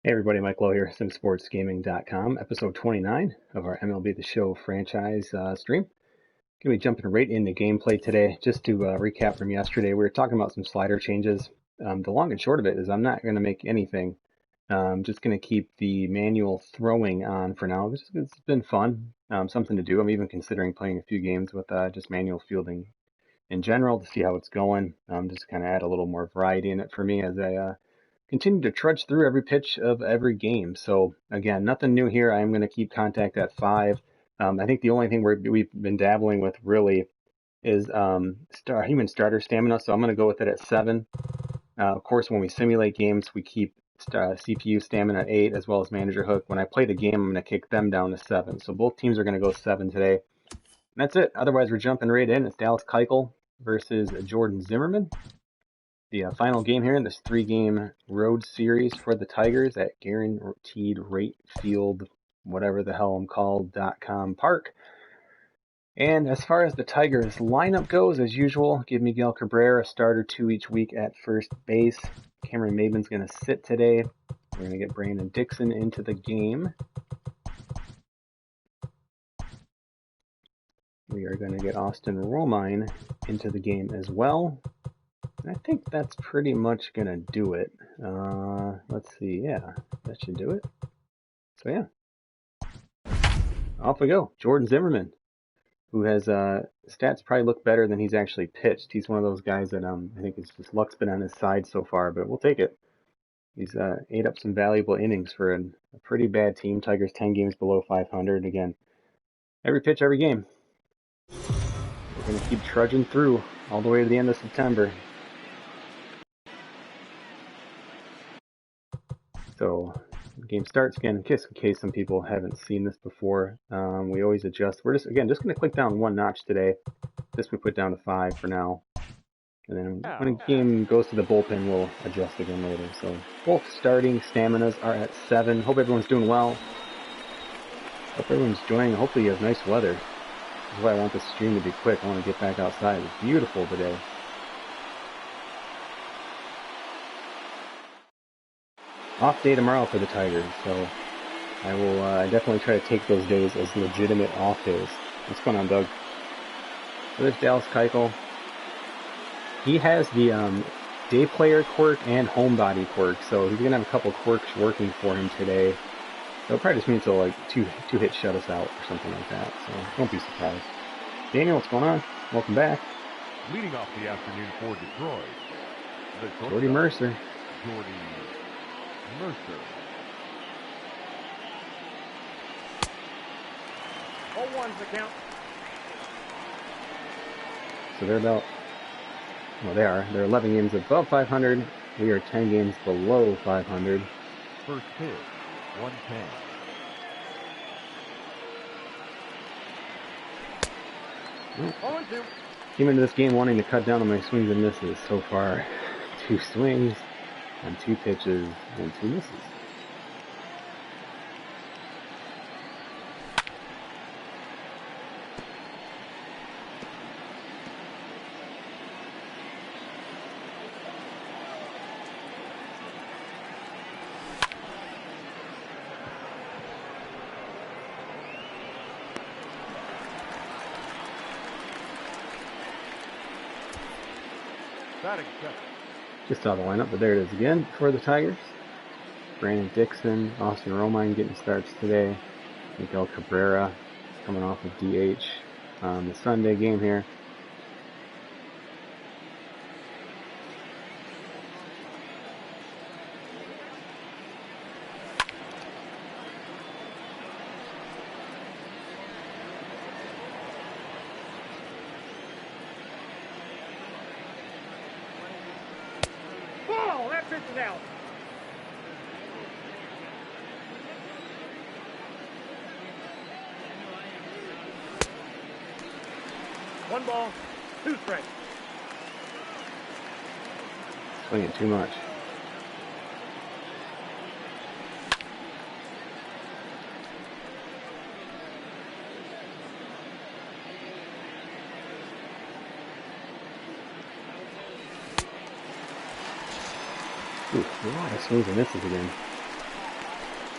Hey everybody, Mike Lowe here, simsportsgaming.com, episode 29 of our MLB The Show franchise stream. Going to be jumping right into gameplay today. Just to recap from yesterday, we were talking about some slider changes. The long and short of it is I'm not going to make anything. I'm just going to keep the manual throwing on for now. It's been fun, something to do. I'm even considering playing a few games with just manual fielding in general to see how it's going. Just kind of add a little more variety in it for me as I continue to trudge through every pitch of every game. So again, nothing new here. I am going to keep contact at 5. I think the only thing we've been dabbling with really is human starter stamina. So I'm going to go with it at 7. Of course, when we simulate games, we keep CPU stamina at 8 as well as manager hook. When I play the game, I'm going to kick them down to 7. So both teams are going to go 7 today. And that's it. Otherwise, we're jumping right in. It's Dallas Keuchel versus Jordan Zimmerman. The final game here in this 3-game road series for the Tigers at Guaranteed Rate Field, whatever the hell I'm called.com park. And as far as the Tigers lineup goes, as usual, give Miguel Cabrera a starter 2 each week at first base. Cameron Maybin's going to sit today. We're going to get Brandon Dixon into the game. We are going to get Austin Romine into the game as well. I think that's pretty much going to do it. Let's see. Yeah, that should do it. So, yeah. Off we go. Jordan Zimmerman, who has stats probably look better than he's actually pitched. He's one of those guys that I think it's just luck's been on his side so far, but we'll take it. He's ate up some valuable innings for a pretty bad team. Tigers 10 games below 500. Again, every pitch, every game. We're going to keep trudging through all the way to the end of September. So the game starts again, in case some people haven't seen this before. We always adjust. We're just going to click down 1 notch today. This we put down to 5 for now. And then when a game goes to the bullpen, we'll adjust again later. So both starting staminas are at 7. Hope everyone's doing well. Hope everyone's enjoying. Hopefully you have nice weather. This is why I want this stream to be quick. I want to get back outside. It's beautiful today. Off day tomorrow for the Tigers, so I will definitely try to take those days as legitimate off days. What's going on, Doug? So there's Dallas Keuchel. He has the day player quirk and homebody quirk, so he's going to have a couple quirks working for him today. So it probably just means he'll like two hits shut us out or something like that, so don't be surprised. Daniel, what's going on? Welcome back. Leading off the afternoon for Detroit, Cody Mercer. Cody Mercer. 0-1's the count. So they're about, well, they're 11 games above 500. We are 10 games below 500. First pitch, 110. Came into this game wanting to cut down on my swings and misses. So far, 2 swings and 2 pitches and 2 misses. Just saw the lineup, but there it is again for the Tigers. Brandon Dixon, Austin Romine getting starts today. Miguel Cabrera coming off of DH on the Sunday game here. Pitch out. One ball, 2 strikes. Swinging too much. Ooh, a lot of swings and misses again.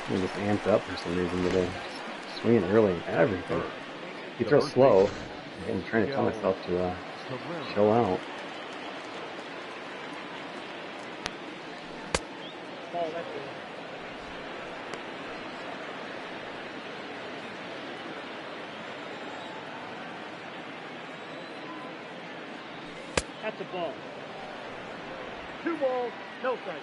He just amped up for some reason today. Just swinging early and everything. He The throws first slow. baseman, Again, trying to tell myself to Zimmerman. chill out. Ball, that's it. That's a ball. 2 balls, no strikes.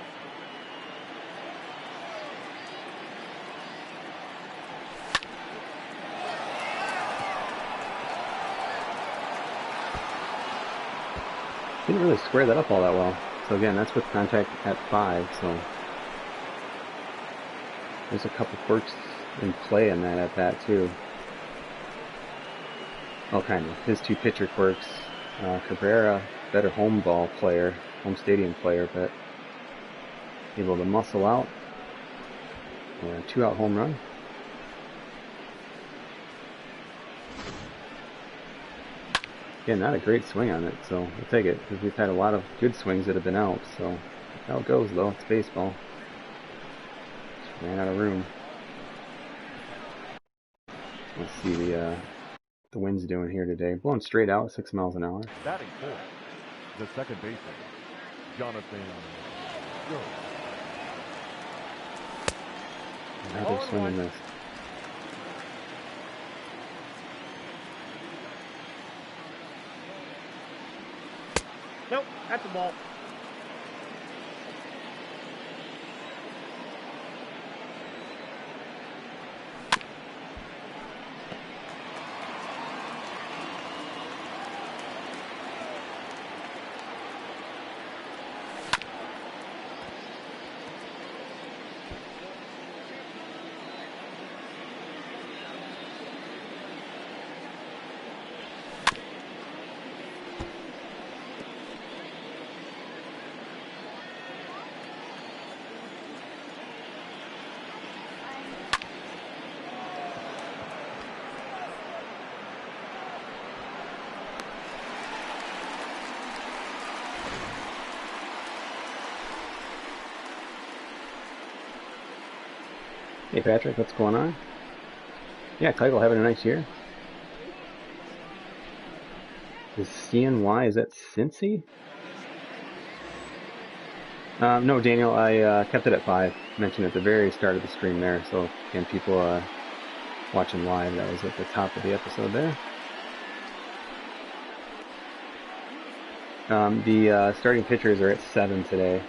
Didn't really square that up all that well. So again, that's with contact at 5, so there's a couple quirks in play in that at bat too. Oh, kind of. His 2 pitcher quirks. Cabrera, better home ball player, home stadium player, but able to muscle out. And a 2-out home run. Again, not a great swing on it, so we'll take it, because we've had a lot of good swings that have been out, so that's how it goes though. It's baseball. Just ran out of room. Let's see the wind's doing here today. Blowing straight out, 6 miles an hour. Batting fourth, the second baseman, Jonathan Jones. Another swing and miss. Nope, that's a ball. Hey Patrick, what's going on? Yeah, Title having a nice year. Is CNY, is that Cincy? No, Daniel, I kept it at 5. Mentioned at the very start of the stream there, so again, people watching live, that was at the top of the episode there. The starting pitchers are at 7 today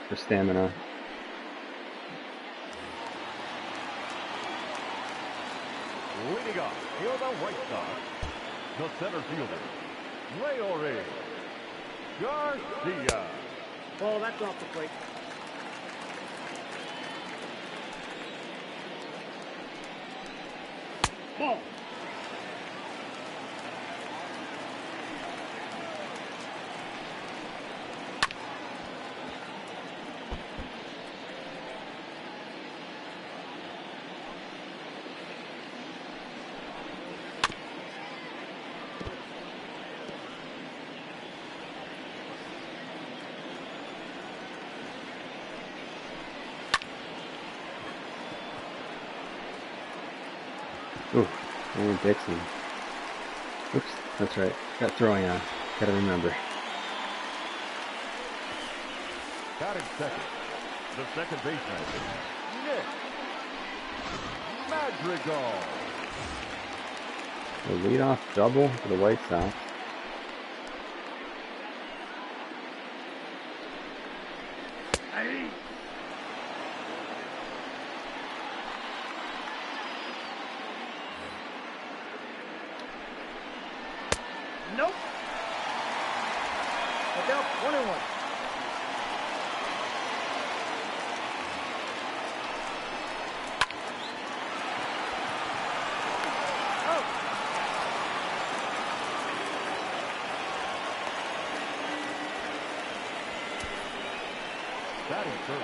for stamina. Leading off for the White Sox, the center fielder, Leore Garcia. Ball, that's off the plate. Ball. Ooh, Aaron Dixon. Oops, that's right. Got throwing on. Gotta remember. Batting second, the second baseman, Nick Madrigal. A leadoff double for the White Sox. Hey. Nope. Look out, 1-1. Oh. Batting third,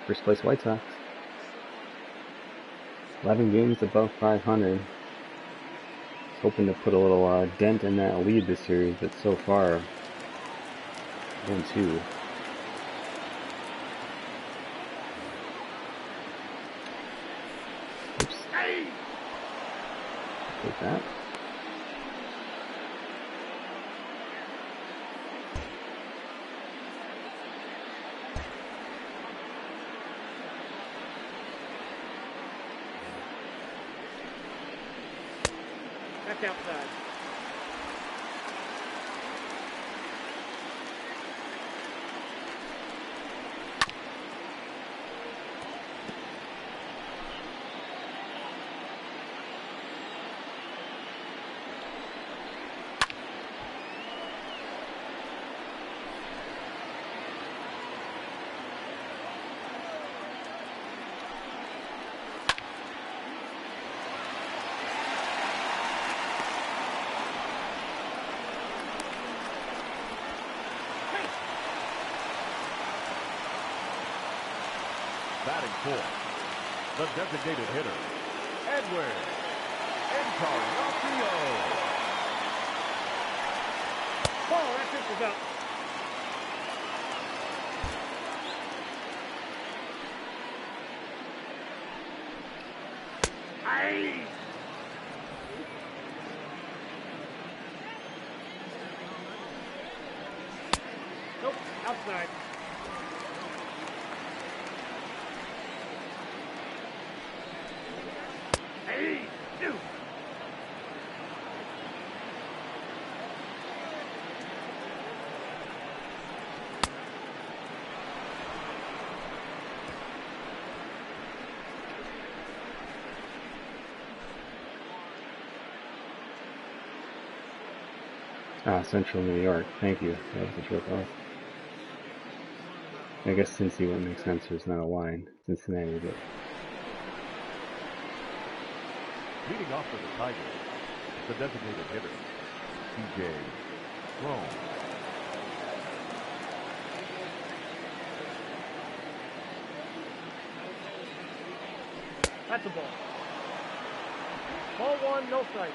First place White Sox. 11 games above 500. Hoping to put a little dent in that lead this series, but so far, 1-2. Take that. That's outside. Batting fourth, the designated hitter, Edwin Encarnacio. Ball, that pitch is up. Aye. Nope, outside. Hey, dude. Central New York. Thank you. That was a trip off. I guess Cincy wouldn't make sense. There's not a line. Cincinnati, but Leading off for the Tigers, the designated hitter, TJ Lowe. That's a ball. Ball one, no strike.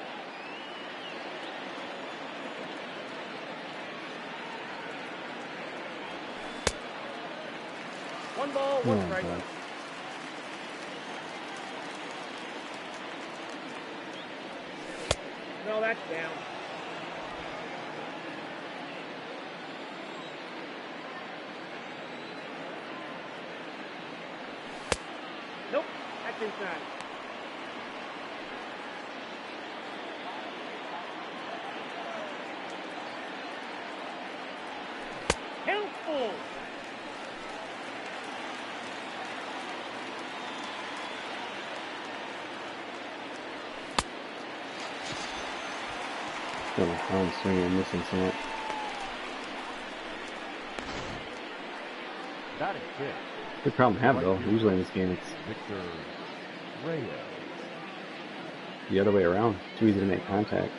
One ball, one strike. God. No, that's down. Nope, that's inside. Helpful. Still, I'm swinging and missing so much. Batting fifth, Good problem to have though. Usually in this game it's Victor Reyes. the other way around. Too easy to make contact.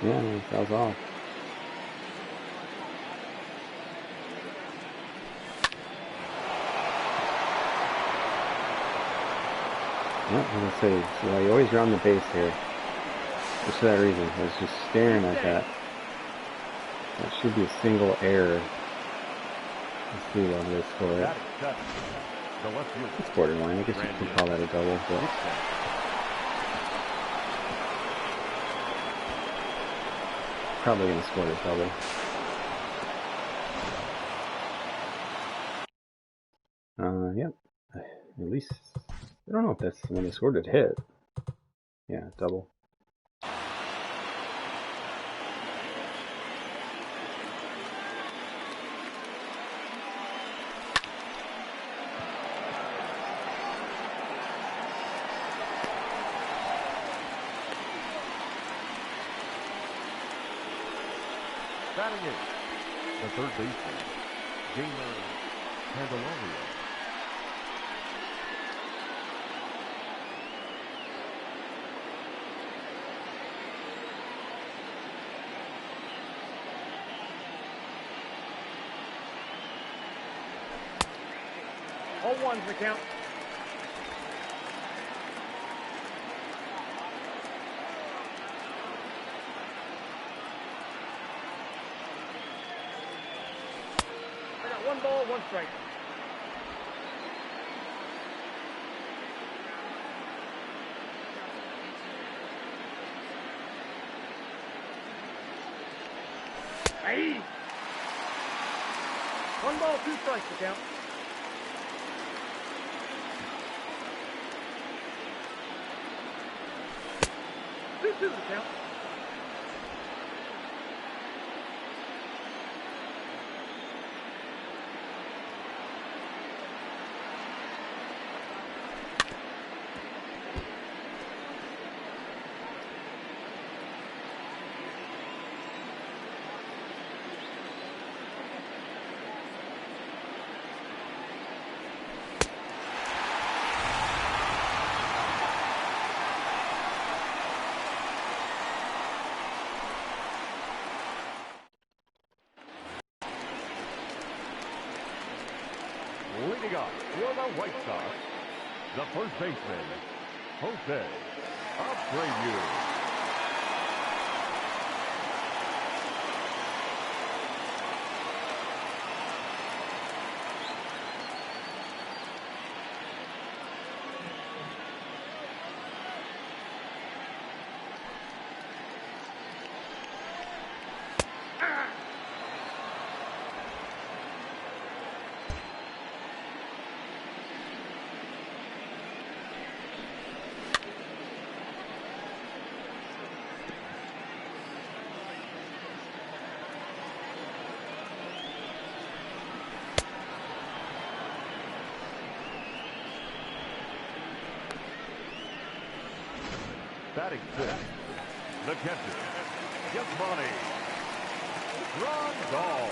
Yeah, that was off. Yeah, I'm gonna say, so you always round the base here. Just for that reason. I was just staring at that. That should be a single error. Let's see what they score it. Batting seventh, the left fielder, It's borderline. I guess you could call that a double, but probably gonna score the double. Yep. At least I don't know if that's when they scored it hit. Yeah, double. batting eighth, the third baseman, Candelario. 0-1's the count. I got 1 ball, 1 strike. Aye. 1 ball, 2 strikes to count. Two to count. Leading off for the White Sox, the first baseman, Jose Abreu. Batting fifth, the catcher, Zimmerman. Rondal.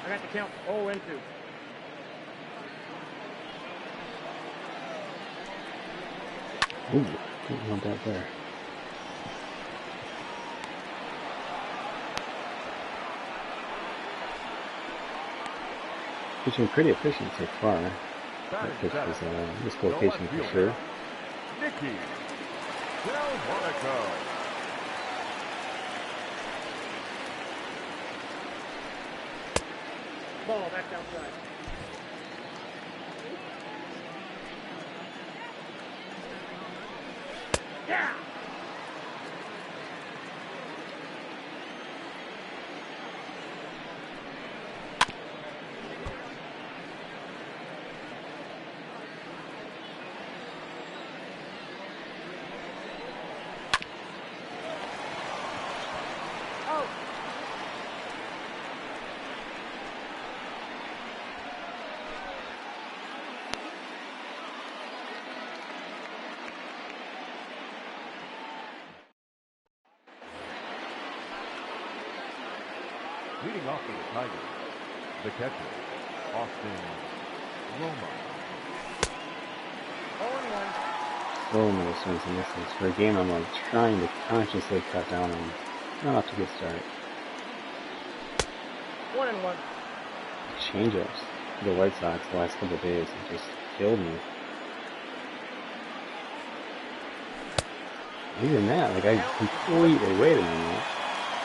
I got the count 0-2. Ooh, didn't want that there. Pitching pretty efficient so far. That pitch was a dislocation for sure. Nicky Delmonico. Ball back outside. Yeah! Leading off for the Tigers, the catcher, Austin Roma. 0-1. So many swings and misses. For a game I'm like trying to consciously cut down on. Not off to a good start. 1-1. Change-ups for the White Sox the last couple of days have just killed me. Even that, like I completely waited on that.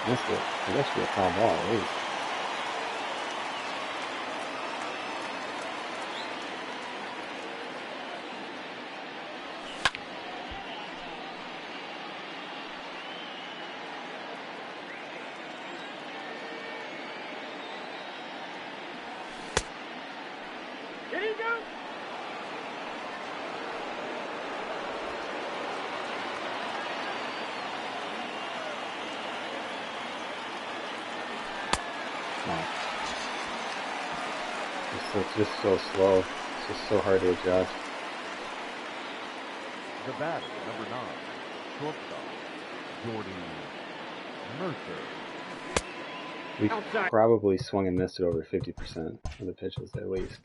Missed it. It that should be a foul ball at least. Here you go. It's just so slow. It's just so hard to adjust. The batter, number 9, shortstop, Cody Mercer. We've Outside. probably swung and missed it over 50% of the pitches at least.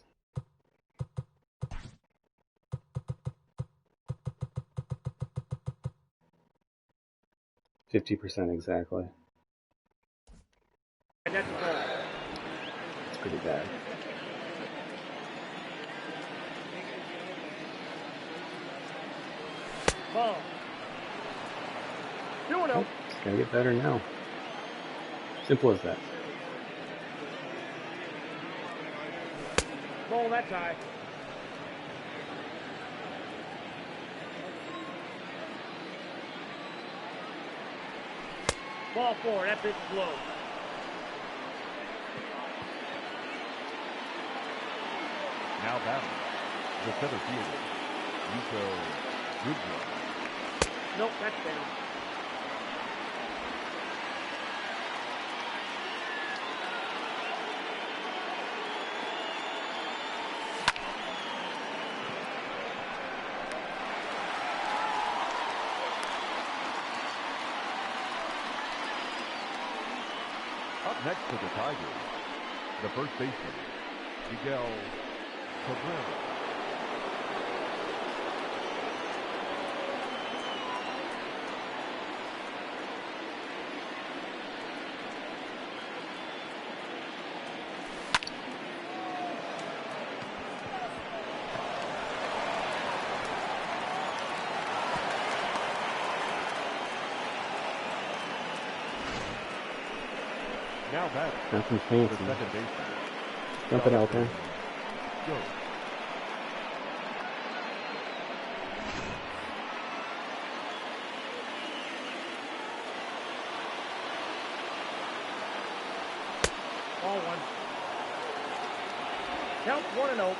%50 exactly. That's a ball. It's pretty bad. Ball. 2-0. It's gonna get better now. Simple as that. Ball. ball that time. Ball 4, that pitch is low. Now batting, the center fielder, Goodrow. Nope, that's down. Up next for the Tigers, the first baseman, Miguel Cabrera. Now batting, Nothing the fancy. second baseman, Dump it out there. Go. Ball 1. Count 1-0.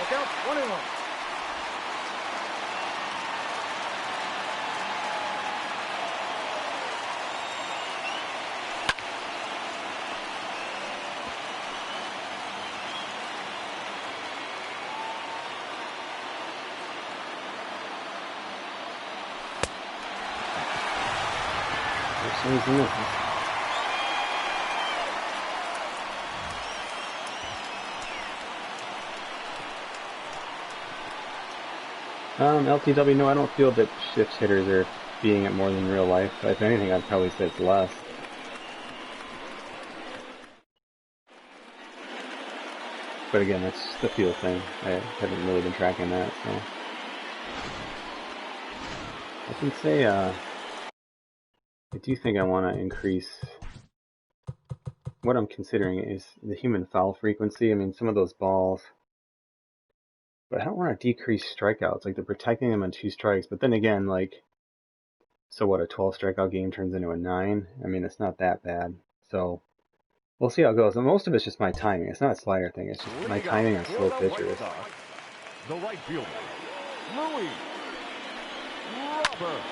Look out, 1-1. Swings and misses. LTW, no, I don't feel that shift hitters are beating it more than real life. If anything, I'd probably say it's less. But again, that's the feel thing. I haven't really been tracking that, so. I can say, I do think I want to increase. What I'm considering is the human foul frequency. I mean, some of those balls. But I don't want to decrease strikeouts. Like, they're protecting them on 2 strikes. But then again, like, so what, a 12 strikeout game turns into a 9? I mean, it's not that bad. So, we'll see how it goes. And most of it's just my timing. It's not a slider thing. It's just my timing on slow pitchers. The right fielder, Louis Robert.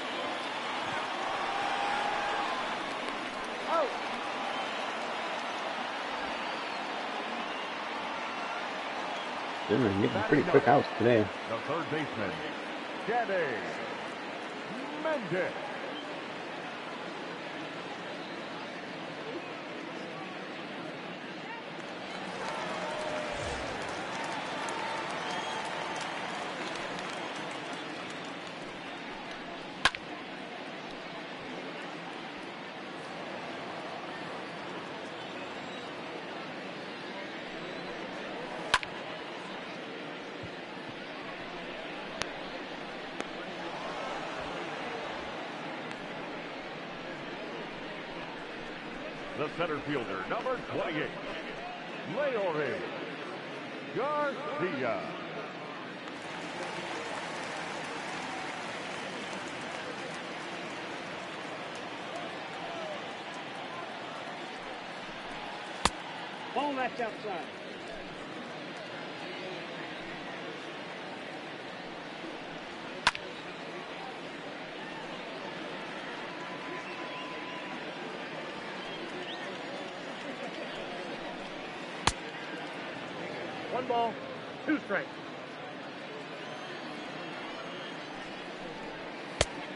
Out. Zimmerman getting pretty quick outs today. The third baseman, Cody Mercer. The center fielder, number 28, Leore Garcia. Ball that's outside. One ball, 2 strikes.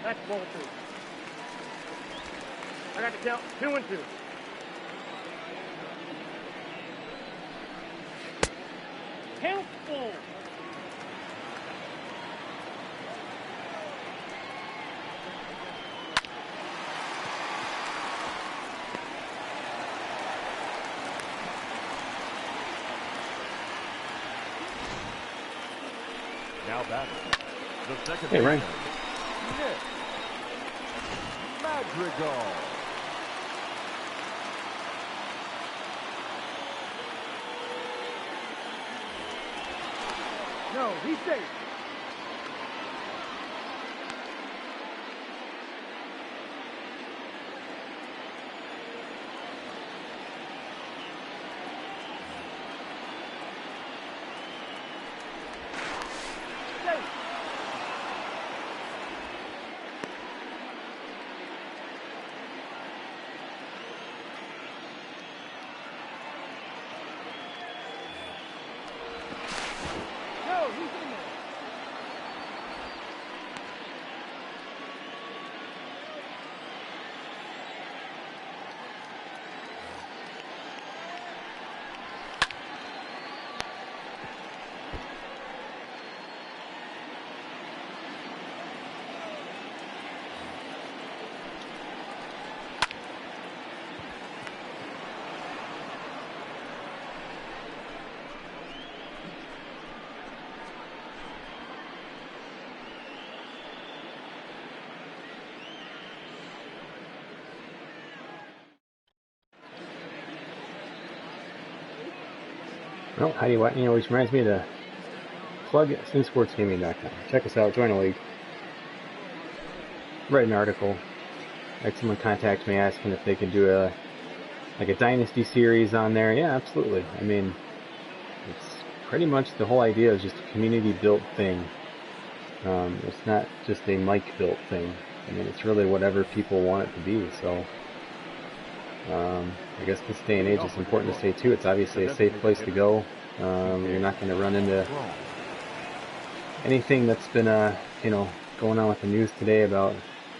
That's ball 2. I got to count 2-2. Count full. Now batting, the second Hey, Ryan. baseman, Nick Madrigal. No, he's safe. No, he's in there. Well, Heidi Whitney always reminds me to plug simsportsgaming.com. Check us out, join a league, write an article. Like someone contacts me asking if they could do a dynasty series on there. Yeah, absolutely. I mean, it's pretty much the whole idea is just a community built thing. It's not just a mic built thing. I mean, it's really whatever people want it to be. So I guess this day and age it's important to say too, it's obviously a safe place to go. You're not going to run into anything that's been going on with the news today about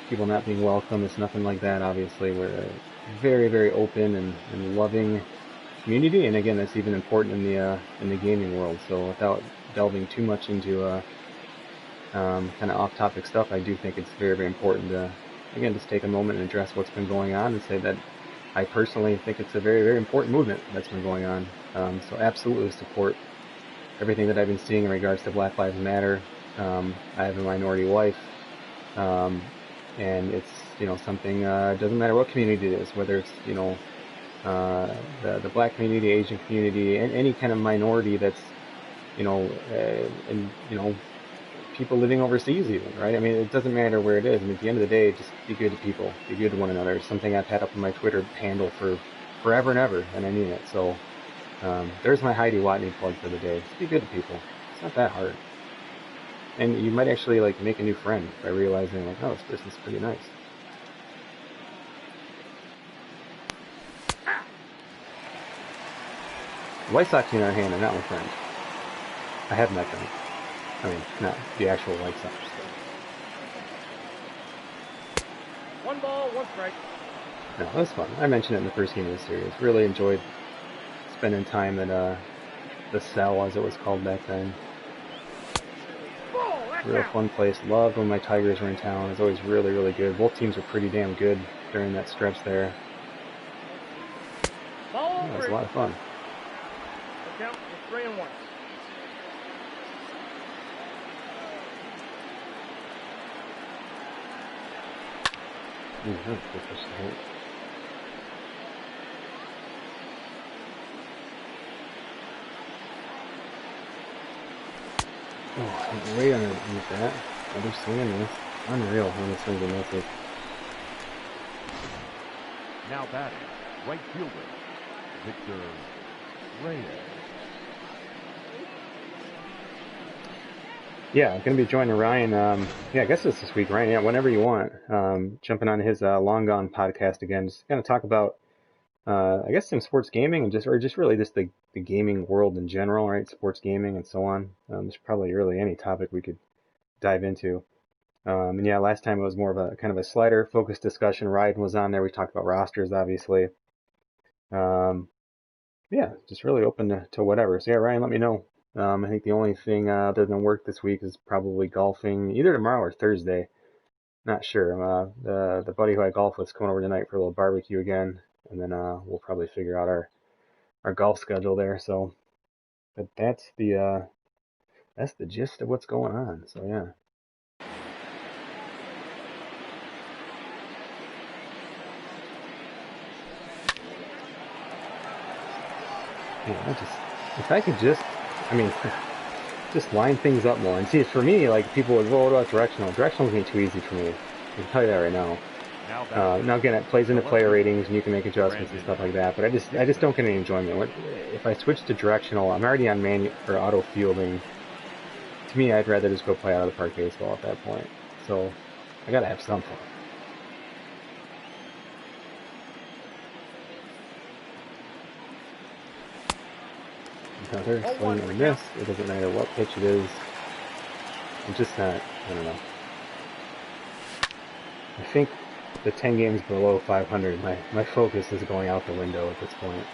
people not being welcome. It's nothing like that. Obviously, we're a very, very open and loving community, and again, that's even important in the gaming world. So without delving too much into kind of off-topic stuff, I do think it's very, very important to again just take a moment and address what's been going on and say that I personally think it's a very, very important movement that's been going on. So absolutely support everything that I've been seeing in regards to Black Lives Matter. I have a minority wife, and it's something. Doesn't matter what community it is, whether it's the Black community, Asian community, and any kind of minority that's and people living overseas even, right? I mean, it doesn't matter where it is. I mean, at the end of the day, just be good to people, be good to one another. It's something I've had up on my Twitter handle for forever and ever, and I mean it. So there's my Heidi Watney plug for the day. Just be good to people. It's not that hard. And you might actually make a new friend by realizing oh, this person's pretty nice. The White Sox, on the other hand, are not my friends. I have met them. I mean, not the actual White Sox. One ball, one strike. No, it was fun. I mentioned it in the first game of the series. Really enjoyed spending time at the Cell, as it was called back then. Real fun place. Loved when my Tigers were in town. It was always really, really good. Both teams were pretty damn good during that stretch there. It was a lot of fun. The count is 3-1. Oh, way underneath that. Other swing and miss. Unreal when the swings and misses. Now batting, right fielder, Victor Reyes. Yeah, I'm going to be joining Ryan. I guess it's this week, Ryan. Yeah, whenever you want. Jumping on his Long Gone podcast again. Just going to talk about, I guess, some sports gaming and just really just the gaming world in general, right? Sports gaming and so on. There's probably really any topic we could dive into. And yeah, last time it was more of a kind of a slider focused discussion. Ryan was on there. We talked about rosters, obviously. Yeah, just really open to whatever. So yeah, Ryan, let me know. I think the only thing other than work this week is probably golfing, either tomorrow or Thursday. Not sure. The buddy who I golf with is coming over tonight for a little barbecue again, and then we'll probably figure out our golf schedule there. So, but that's the gist of what's going on. So yeah. if I could just, I mean, just line things up more. And see, for me, like, people would, well, what about directional? Directional's going to be too easy for me. I can tell you that right now. Now again, it plays into player ratings, and you can make adjustments and stuff like that. But I just don't get any enjoyment. If I switch to directional, I'm already on manual or auto fielding. To me, I'd rather just go play out of the park baseball at that point. So I gotta have something. Another swing and miss. It doesn't matter what pitch it is. I'm just not. I don't know. I think the 10 games below 500, my focus is going out the window at this point.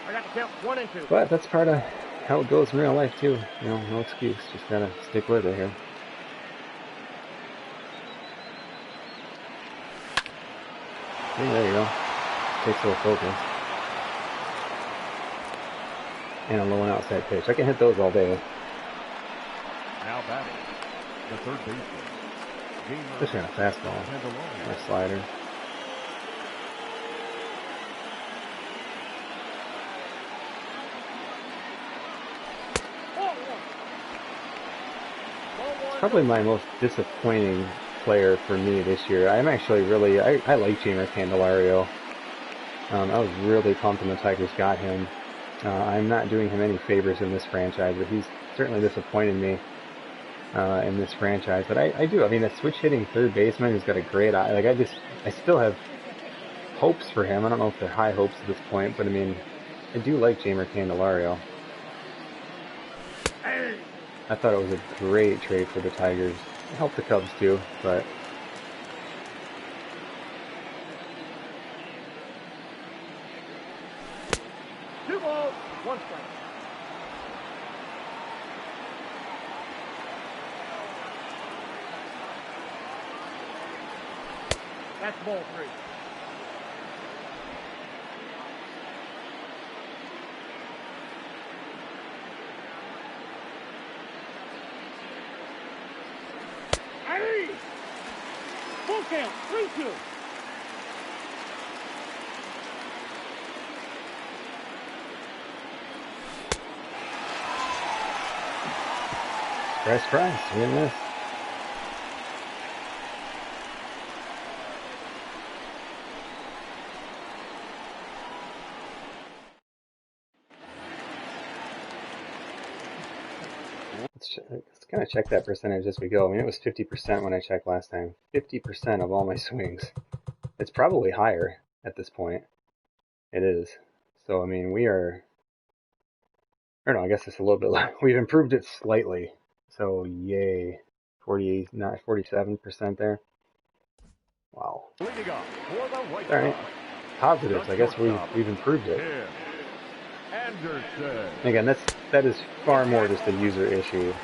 I got to count 1 and 2. But that's part of how it goes in real life too. You know, no excuse. Just gotta stick with it here. Okay, there you go. Takes a little focus. And a low and outside pitch. I can hit those all day. Now batting, the third baseman. Especially on a fastball or a slider. Probably my most disappointing player for me this year. I'm actually really, I like Jeimer Candelario. I was really pumped when the Tigers got him. I'm not doing him any favors in this franchise, but he's certainly disappointed me in this franchise. But I do. I mean, a switch hitting third baseman who's got a great eye. Like, I still have hopes for him. I don't know if they're high hopes at this point, but I mean, I do like Jeimer Candelario. I thought it was a great trade for the Tigers. It helped the Cubs too, but Two balls, 1 strike. That's ball 3. Full count, 3-2. surprise, swing and miss. Let's kind of check that percentage as we go. I mean, it was 50% when I checked last time. 50% of all my swings. It's probably higher at this point. It is. So, I mean, we are... Or no, I guess it's a little bit low. We've improved it slightly. So, yay. 40, not 47% there. Wow. Alright. Positives. I guess we've improved it. Again, that is far more just a user issue.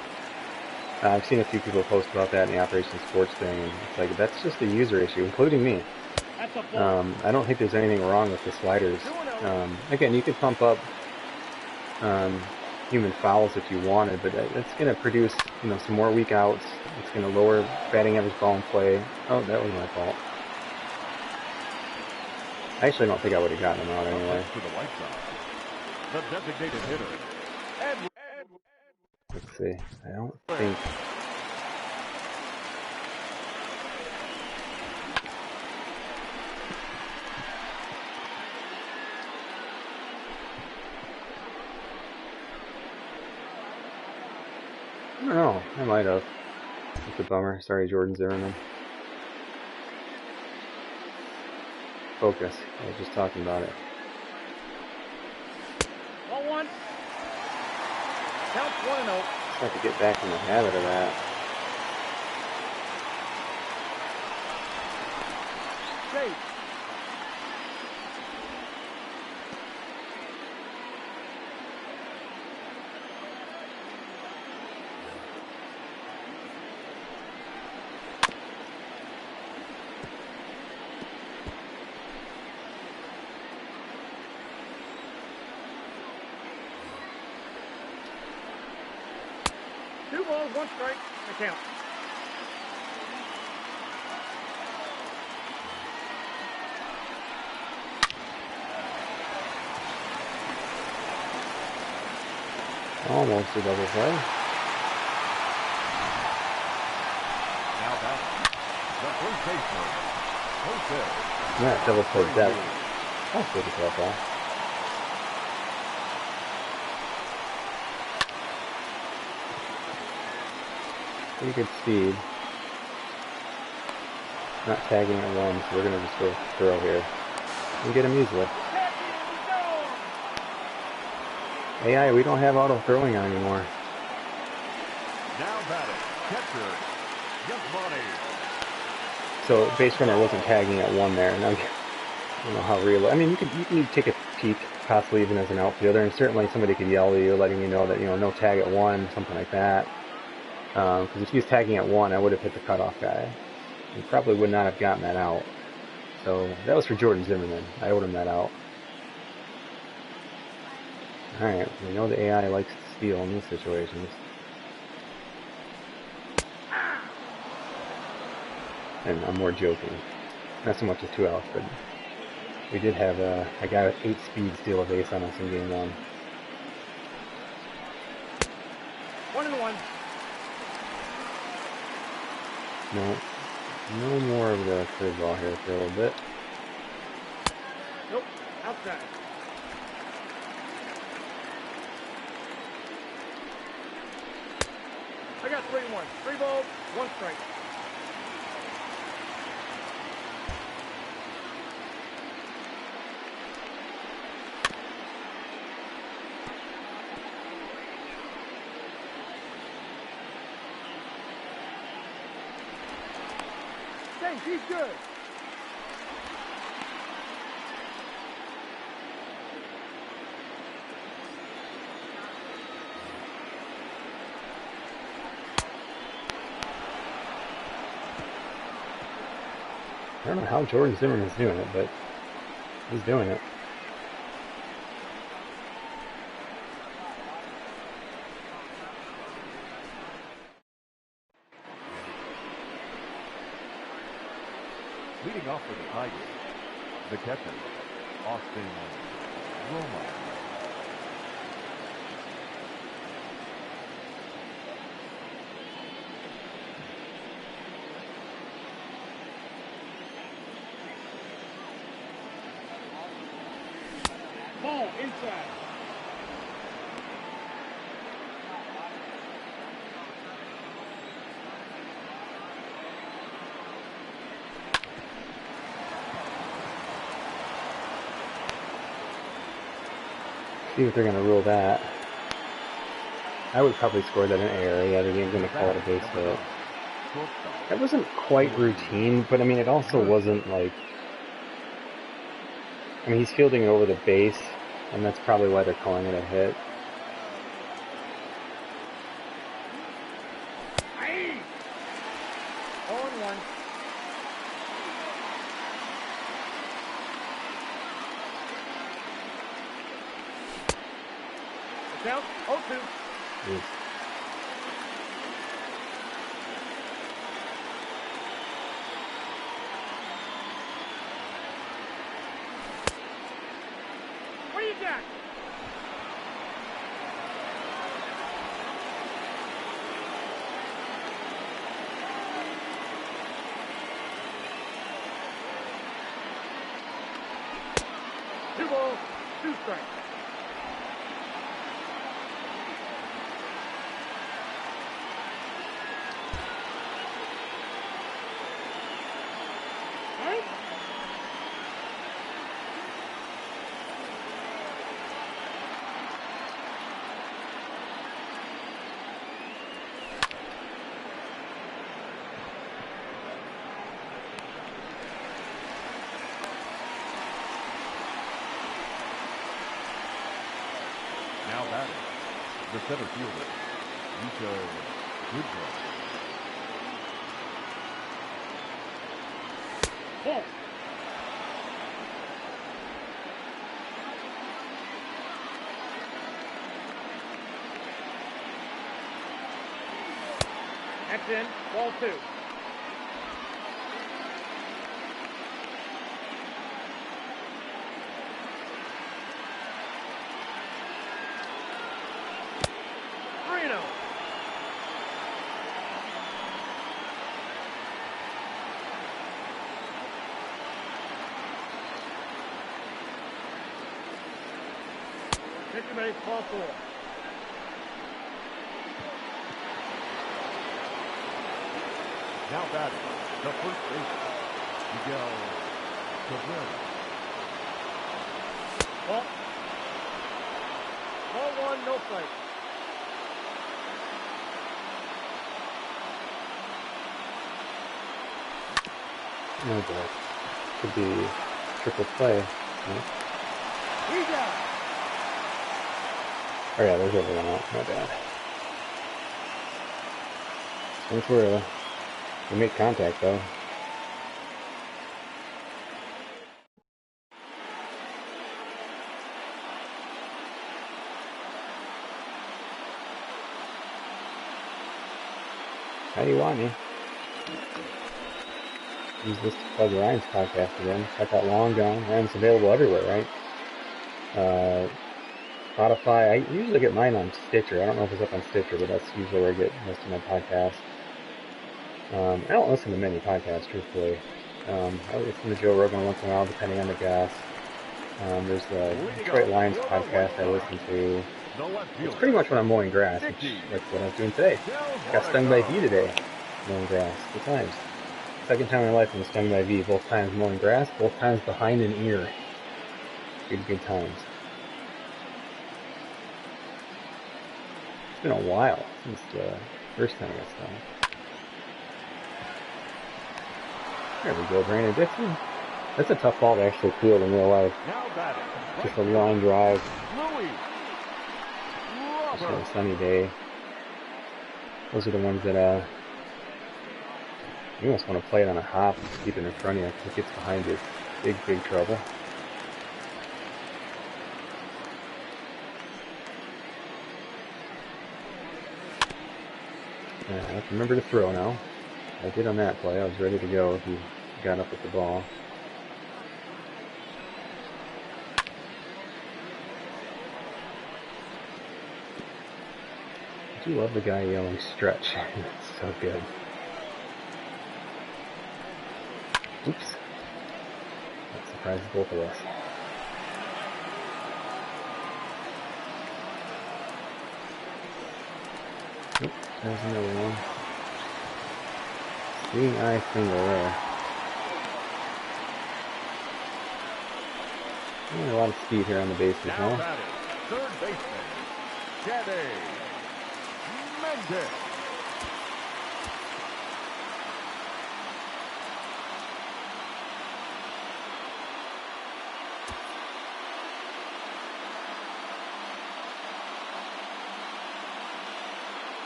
I've seen a few people post about that in the Operation Sports thing, and it's like, that's just a user issue, including me. I don't think there's anything wrong with the sliders. Again, you could pump up human fouls if you wanted, but it's going to produce, some more weak outs. It's going to lower batting average, ball in play. Oh, that was my fault. I actually don't think I would have gotten him out anyway. The designated hitter. Let's see. I don't think... I don't know. I might have. It's a bummer. Sorry, Jordan Zimmerman. Focus. I was just talking about it. Ball 1. Count 1-0. I have to get back in the habit of that. Safe. Two balls, 1 strike, the count. Almost a double play. Now back. The first baseman, Jose. Yeah, double play depth. That's good to call that. Pretty good speed. Not tagging at one, so we're going to just go throw here. And get him easily. AI, we don't have auto throwing on anymore. Now batting, catcher, Zimmerman. So base runner wasn't tagging at one there. And I don't know how real. I mean, you can take a peek, possibly even as an outfielder, and certainly somebody could yell at you, letting you know that no tag at one, something like that. Because if he was tagging at one, I would have hit the cutoff guy. He probably would not have gotten that out. So that was for Jordan Zimmerman. I owed him that out. Alright, we know the AI likes to steal in these situations. And I'm more joking. Not so much as 2 outs, but we did have a guy with 8 speed steal a base on us in game 1. 1-1. No more of the curveball here for a little bit. Nope, outside. I got 3-1. 3 balls, 1 strike. Thanks, he's good. I don't know how Jordan Zimmerman's doing it, but he's doing it. Leading off for the Tigers, the catcher, Austin Roma. Ball inside. See if they're going to rule that. I would probably score that in error. Yeah, they're going to call it a base hit. That wasn't quite routine, but I mean, it also wasn't like... I mean, he's fielding it over the base, and that's probably why they're calling it a hit. Aye. 0-1. The count, 0-2. Yes. What do you got? Two balls, 2 strikes. Right? Now batting, the center fielder, Nico Goodrow. Ball. That's in. Ball 2. 50 minutes, ball 4. Now batting, the first baseman, Miguel Cabrera. Ball. Ball 1, no strike. Oh boy. Could be triple play. Right? He's out. Oh yeah, there's everyone out. My bad. Swing for we make contact though. How do you want me? Use this to plug Ryan's podcast again. Check out Long Gone. Ryan's available everywhere, right? Spotify. I usually get mine on Stitcher. I don't know if it's up on Stitcher, but that's usually where I get most of my podcasts. I don't listen to many podcasts, truthfully. I listen to Joe Rogan once in a while, depending on the guest. There's the Detroit Lions podcast I listen to. It's pretty much when I'm mowing grass, which like what I was doing today. Got stung by a bee today, mowing grass. 2 times. Second time in my life I was stung by a bee. Both times mowing grass, both times behind an ear. Good times. It's been a while since the first time I got stung. There we go, Brandon Dixon. That's a tough ball to actually field in real life. Just a line drive. Just on a sunny day. Those are the ones that you almost want to play it on a hop and keep it in front of you. If it gets behind you, it's big trouble. I have to remember to throw now. I did on that play. I was ready to go if he got up with the ball. I do love the guy yelling stretch. It's so good. Oops. That surprises both of us. Oops, there's another one. Seeing eye finger there. A lot of speed here on the bases, huh? Third baseman, Cody Mercer.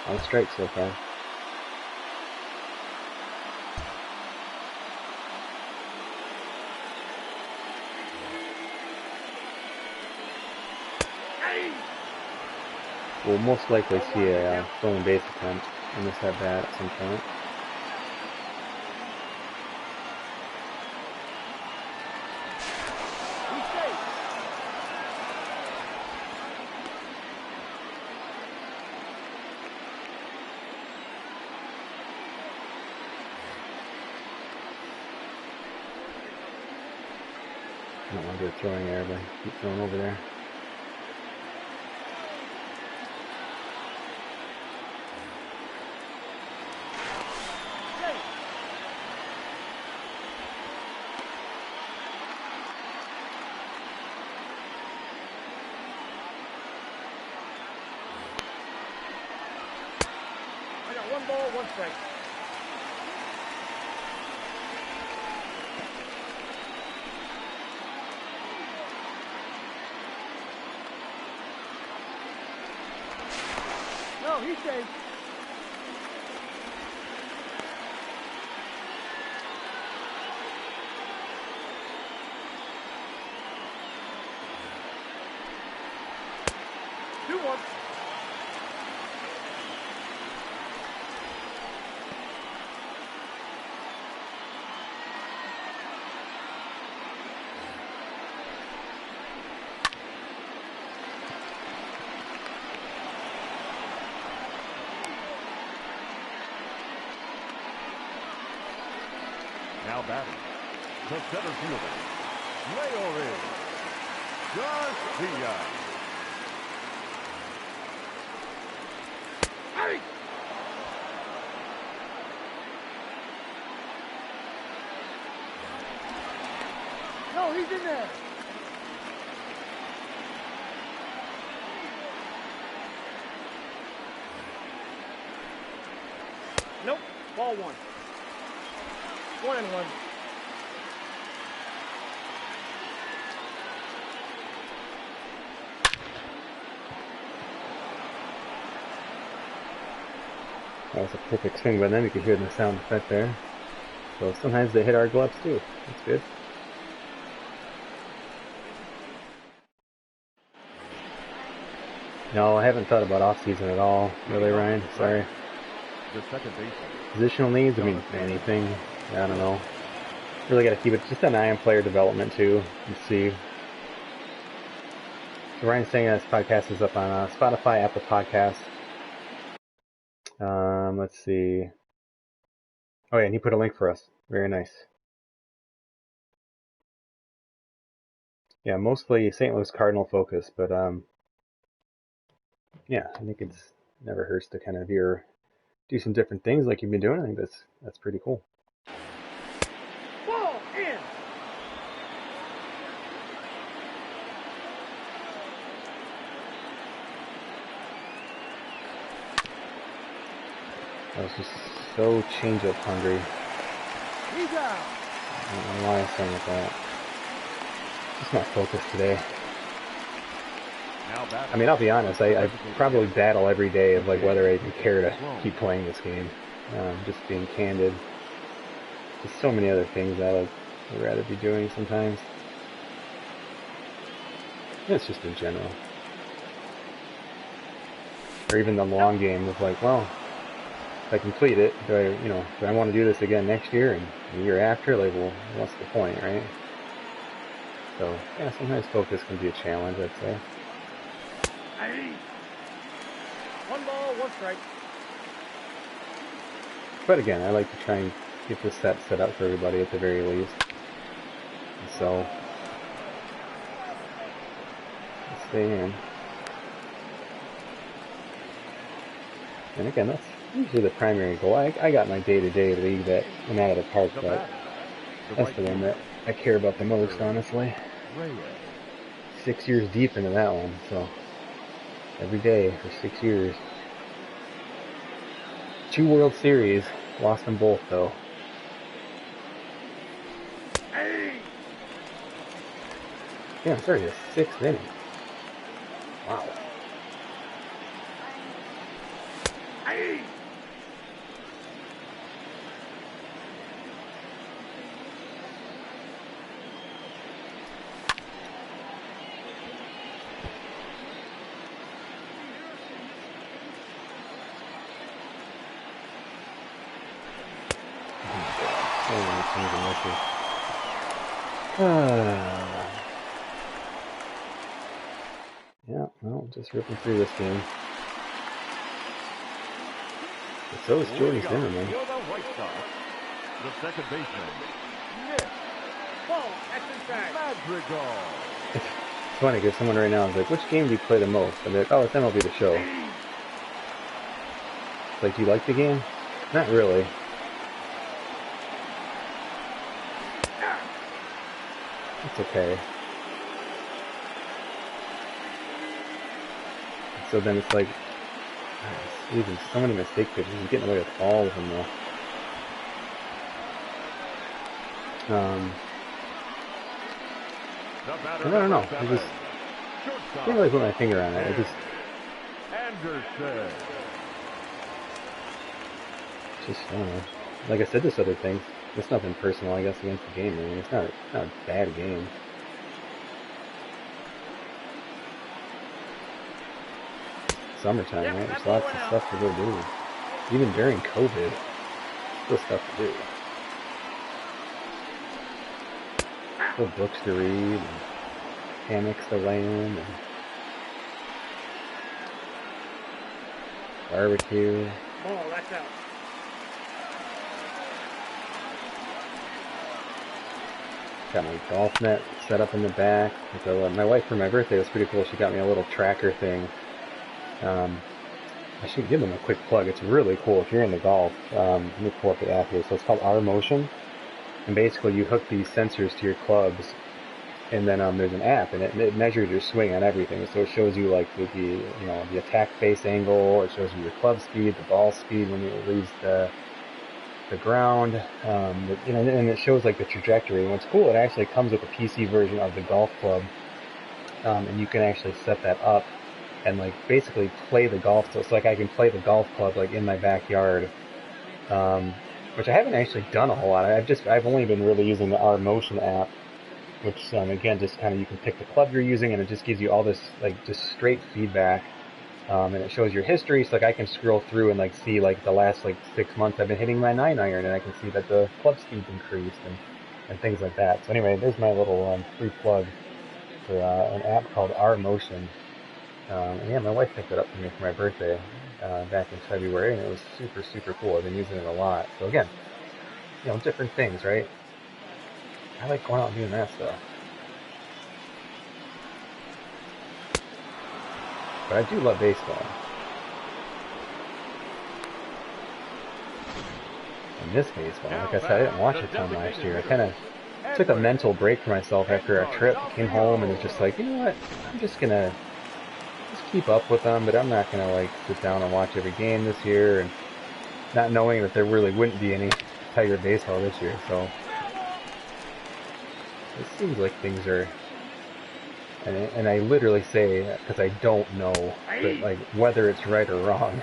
On strike so far. We'll most likely see a stolen base attempt in this at bat at some point. I don't want to do a throwing error, but keep throwing over there. I got 1 ball, 1 strike. No, he's safe. Two one. Now batting, the center fielder, Leore Garcia. Strike! No, he's in there. Nope. Ball one. 1-1. That was a perfect swing, but then you could hear the sound effect there. So sometimes they hit our gloves too. That's good. No, I haven't thought about off-season at all, really, Ryan. Sorry. The second baseman. Positional needs, I mean, anything. I don't know. Really got to keep it just an eye on player development too, and see. So Ryan's saying this podcast is up on Spotify, Apple Podcasts. Let's see. Oh yeah, and he put a link for us. Very nice. Yeah, mostly St. Louis Cardinal focus, but yeah, I think it's never hurts to kind of do some different things like you've been doing. I think that's pretty cool. Ball in. I was just so change-up hungry. He's out. I don't know why I sound like that. Just not focused today. I mean, I'll be honest, I probably battle every day of like whether I even care to keep playing this game. Just being candid. There's so many other things that I'd rather be doing sometimes. It's just in general. Or even the long game of like, well, if I complete it, do I want to do this again next year and the year after? Like, well, what's the point, right? So, yeah, sometimes focus can be a challenge, I'd say. 1 ball, 1 strike. But again, I like to try and get this set up for everybody at the very least. And so, let's stay in. And again, that's usually the primary goal. I got my day-to-day league that I'm out of the park, but that's the one that I care about the most, honestly. 6 years deep into that one, so every day for 6 years. 2 World Series, lost them both though. Yeah, I'm sorry, the 6th inning. Wow. Yeah, well, just ripping through this game. But so is Jordan Zimmerman. The second baseman. Ball, action tag. Madrigal. It's funny because someone right now is like, which game do you play the most? And they're like, oh, it's MLB The Show. It's like, do you like the game? Not really. It's okay. So then it's like, even so many mistake pitches. He's getting away with all of them though. I don't know. I just can't really put my finger on it. I just I don't know. Like I said, this other thing. It's nothing personal, I guess, against the game. I mean, it's not a bad game. Summertime, right? There's lots of stuff to go do. Even during COVID, still stuff to do. Still books to read, and hammocks to lay in, and barbecue. Ball, that's out. Got my golf net set up in the back. So, my wife, for my birthday, was pretty cool. She got me a little tracker thing. I should give them a quick plug. It's really cool if you're into golf. Let me pull up the app here. So it's called R Motion, and basically you hook these sensors to your clubs, and then there's an app, and it measures your swing on everything. So it shows you like the attack face angle. It shows you your club speed, the ball speed when it leaves the ground, and it shows like the trajectory. And what's cool, it actually comes with a PC version of the golf club, and you can actually set that up and like basically play the golf. So it's like I can play the golf club like in my backyard, which I haven't actually done a whole lot. I've only been really using the R Motion app, which again just kind of you can pick the club you're using, and it just gives you all this like just straight feedback. And it shows your history, so like I can scroll through and like see like the last like 6 months I've been hitting my 9-iron, and I can see that the club speed's increased and things like that. So anyway, there's my little free plug for an app called R Motion. And yeah, my wife picked it up for me for my birthday back in February, and it was super, super cool. I've been using it a lot. So again, different things, right? I like going out and doing that stuff. But I do love baseball. I miss baseball. Like I said, I didn't watch a ton last year. I kind of took a mental break for myself after a trip, came home, and was just like, you know what? I'm just going to keep up with them, but I'm not going to like sit down and watch every game this year, and not knowing that there really wouldn't be any Tiger baseball this year. So it seems like things are... And I literally say, because I don't know, but like whether it's right or wrong,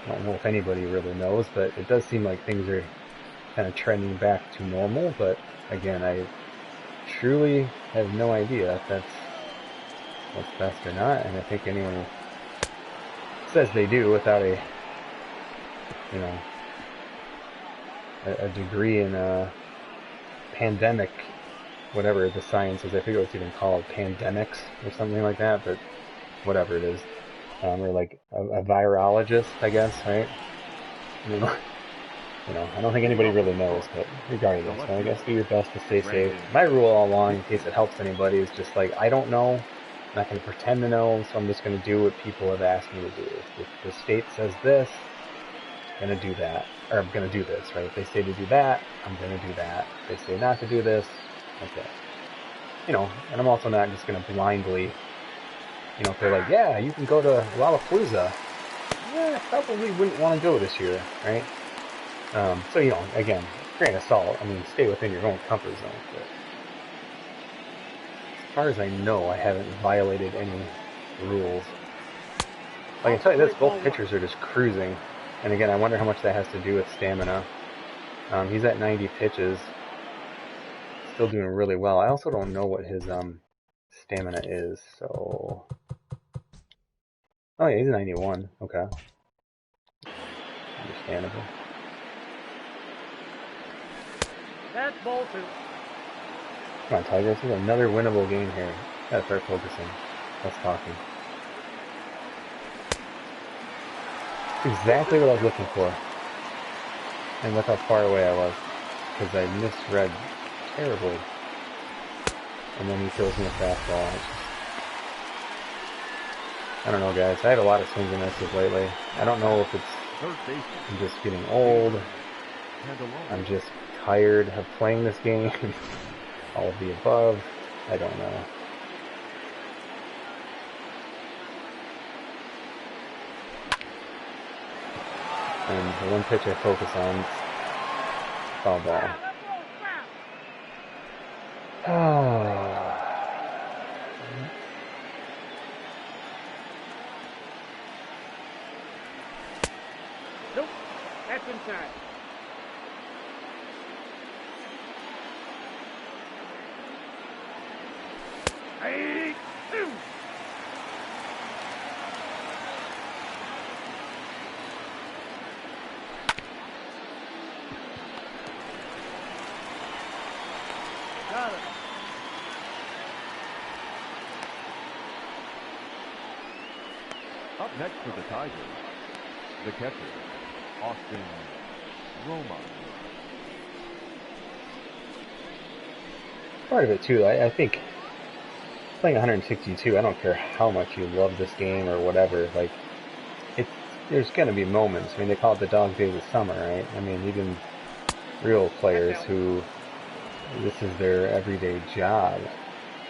I don't know if anybody really knows, but it does seem like things are kind of trending back to normal. But again, I truly have no idea if that's what's best or not. And I think anyone who says they do without a degree in pandemic, whatever the science is, I forget what's even called, pandemics or something like that, but whatever it is, or like a virologist, I guess, right? I don't think anybody really knows, but regardless, I guess do your best to stay safe. My rule all along, in case it helps anybody, is just like, I don't know, I'm not going to pretend to know, so I'm just going to do what people have asked me to do. If the state says this, I'm going to do that, or I'm going to do this, right? If they say to do that, I'm going to do that. If they say not to do this, okay. And I'm also not just going to blindly, if they're like, yeah, you can go to Lollapalooza. Yeah, I probably wouldn't want to go this year, right? So, again, grain of salt. I mean, stay within your own comfort zone. But as far as I know, I haven't violated any rules. I can tell you this, both pitchers are just cruising. And again, I wonder how much that has to do with stamina. He's at 90 pitches. Still doing really well. I also don't know what his stamina is, so... Oh yeah, he's 91. Okay. Understandable. That's ball two. Come on, Tiger. This is another winnable game here. Gotta start focusing. Less talking. That's exactly what I was looking for. And look how far away I was. Because I misread terribly. And then he throws me a fastball. I don't know, guys. I had a lot of swings and misses lately. I don't know if I'm just getting old. I'm just tired of playing this game. All of the above. I don't know. And the one pitch I focus on is foul ball. Nope, that's inside. Hey, two. Got it. Up next for the Tigers, the catcher, Austin Roma. Part of it too, I think playing 162, I don't care how much you love this game or whatever, like there's going to be moments. I mean, they call it the dog days of summer, right? I mean, even real players who this is their everyday job.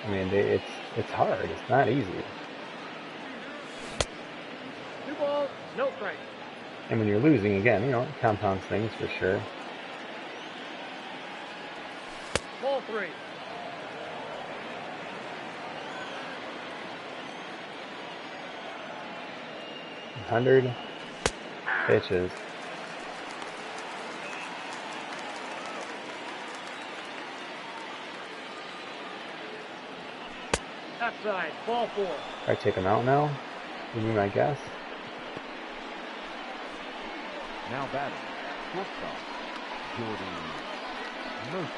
I mean, it's hard. It's not easy. 2 balls, no strikes. And when you're losing, again, you know, it compounds things for sure. Ball 3. 100 pitches. Outside, ball 4. I take him out now. Would be my guess. Now batting, shortstop, Cody Mercer.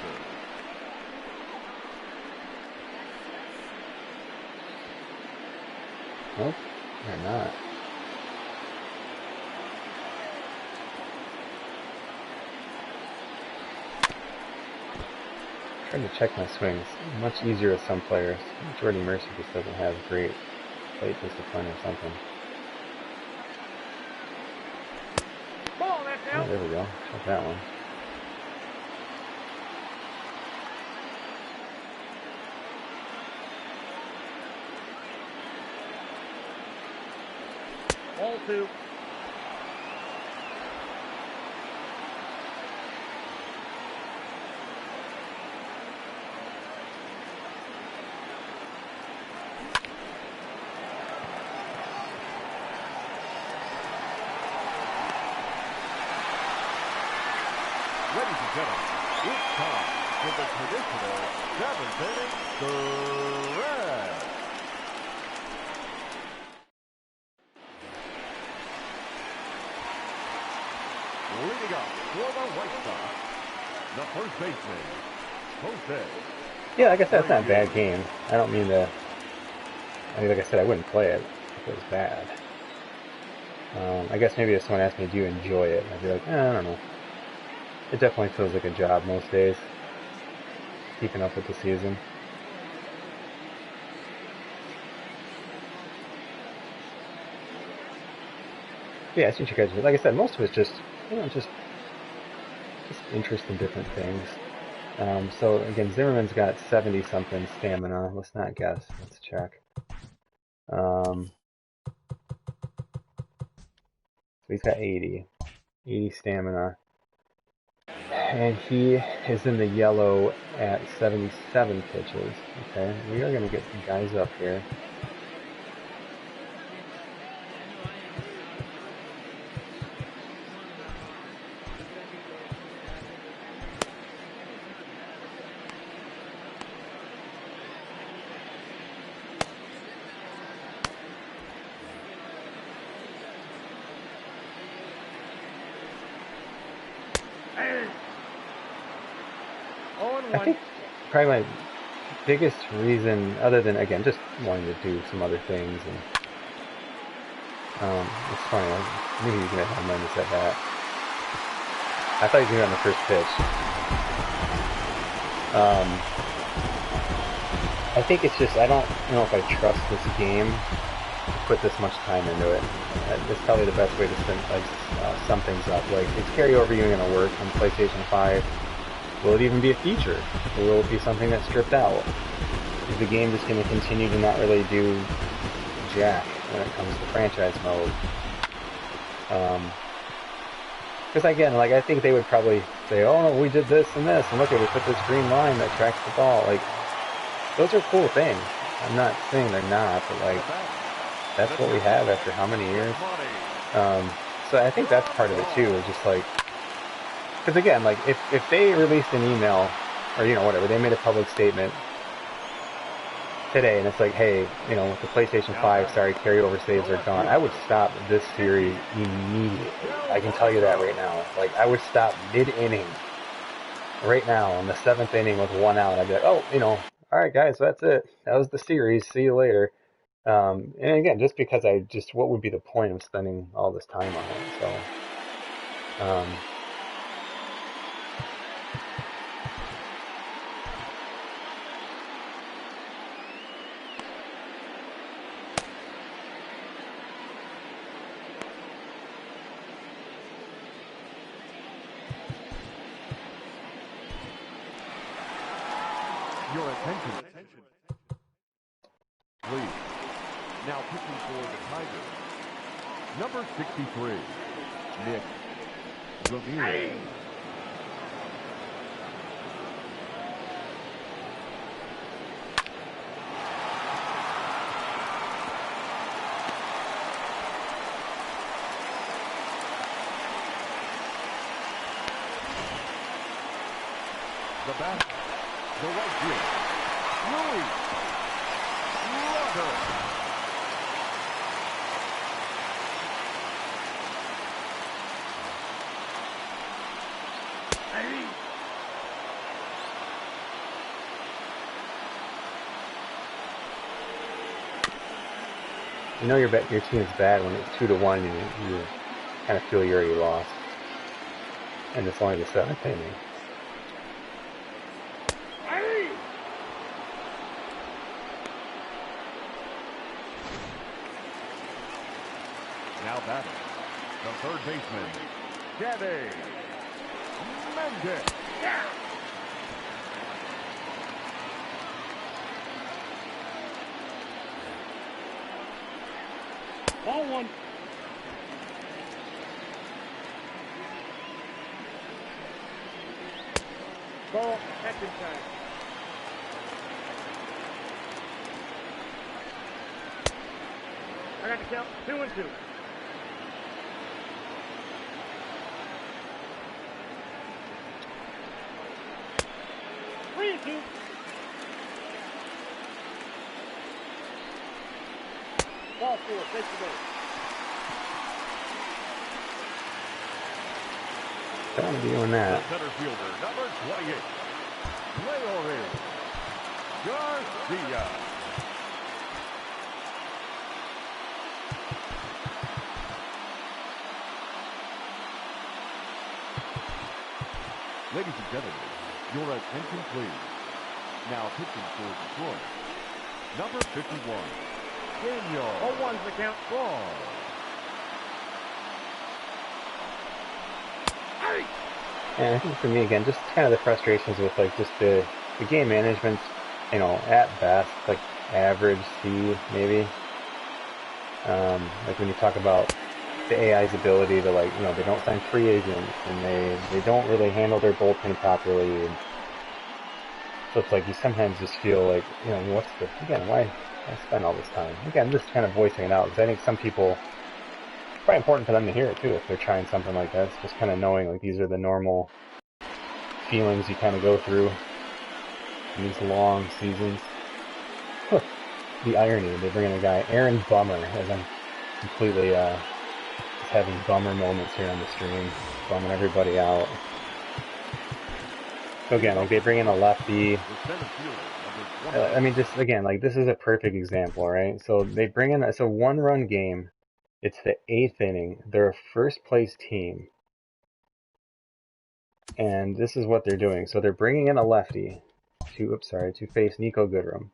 Nope, they're not. Trying to check my swings. Much easier with some players. Cody Mercer just doesn't have great plate discipline or something. Ball, that's Oh, out. there we go. Check that one. Ball 2. Ladies and gentlemen, it's time for the traditional 7th inning stretch. Leading up for the White Sox, the first baseman, Jose. Yeah, like I said, it's not a bad game. I don't mean to. I mean, like I said, I wouldn't play it if it was bad. I guess maybe if someone asked me, do you enjoy it? I'd be like, I don't know. It definitely feels like a job most days, keeping up with the season. Yeah, it's what you guys do. Like I said, most of it's just, you know, just interest in different things. So again, Zimmerman's got 70-something stamina. Let's not guess. Let's check. So he's got 80 stamina. And he is in the yellow at 77 pitches. Okay, we are going to get some guys up here. I think probably my biggest reason, other than, again, just wanting to do some other things, and it's funny, maybe you can have mind to set that. I thought you were going to on the first pitch. I think it's just, I don't know if I trust this game to put this much time into it. It's probably the best way to sum things up. Like, is carryover even going to work on PlayStation 5? Will it even be a feature? Or will it be something that's stripped out? Is the game just going to continue to not really do jack when it comes to franchise mode? Because again, like, I think they would probably say, oh no, we did this and this, and look, we put this green line that tracks the ball. Like, those are cool things. I'm not saying they're not, but like, that's what we have after how many years? So I think that's part of it too, is just like, because again, like, if they released an email, or, you know, whatever, they made a public statement today, and it's like, hey, you know, with the PlayStation 5, sorry, carryover saves are gone, I would stop this series immediately. I can tell you that right now. Like, I would stop mid-inning right now in the 7th inning with 1 out. I'd be like, oh, you know, all right, guys, that's it. That was the series. See you later. And again, just because what would be the point of spending all this time on it? So, Your attention, please. Now pitching for the Tigers, number 63, Nick Leore. The bat, the right field, Lowe. You know your team is bad when it's 2-1. You kind of feel you already lost, and it's only the 7th inning. Now batting, the third baseman, Cody Mercer. Ball one. Ball, action time. I got the count, 2-2. Three and two. Ball four, take the ball. Don't be doing that. The center fielder, number 28, Leore Garcia. Ladies and gentlemen, your attention please. Now pitching for Detroit, number 51, Daniel. 0-1's the count. Ball. And I think for me, again, just kind of the frustrations with like just the game management, you know, at best, like average C maybe. Like when you talk about the AI's ability to, like, you know, they don't sign free agents and they don't really handle their bullpen properly. And so it's like you sometimes just feel like, you know, what's the, again, why spend all this time? Again, just kind of voicing it out, because I think some people, it's probably important for them to hear it too if they're trying something like this, just kind of knowing like these are the normal feelings you kind of go through in these long seasons. The irony, they bring in a guy, Aaron Bummer, as I'm completely just having bummer moments here on the stream, bumming everybody out. So again, like they bring in a lefty. I mean, just again, like this is a perfect example, right? So they bring in, it's a one-run game. It's the 8th inning. They're a first-place team. And this is what they're doing. So they're bringing in a lefty to face Nico Goodrum.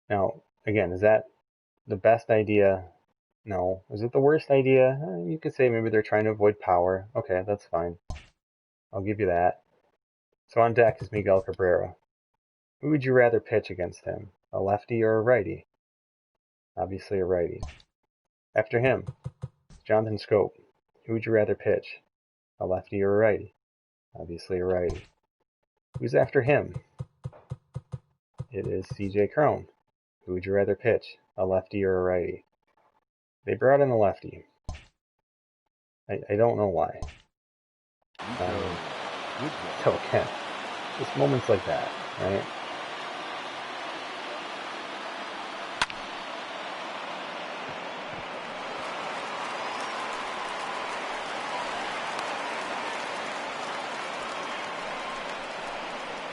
Now, again, is that the best idea? No. Is it the worst idea? You could say maybe they're trying to avoid power. Okay, that's fine. I'll give you that. So on deck is Miguel Cabrera. Who would you rather pitch against him? A lefty or a righty? Obviously a righty. After him, Jonathan Scope. Who would you rather pitch? A lefty or a righty? Obviously a righty. Who's after him? It is CJ Cron. Who would you rather pitch? A lefty or a righty? They brought in a lefty. I don't know why. So again, just moments like that, right?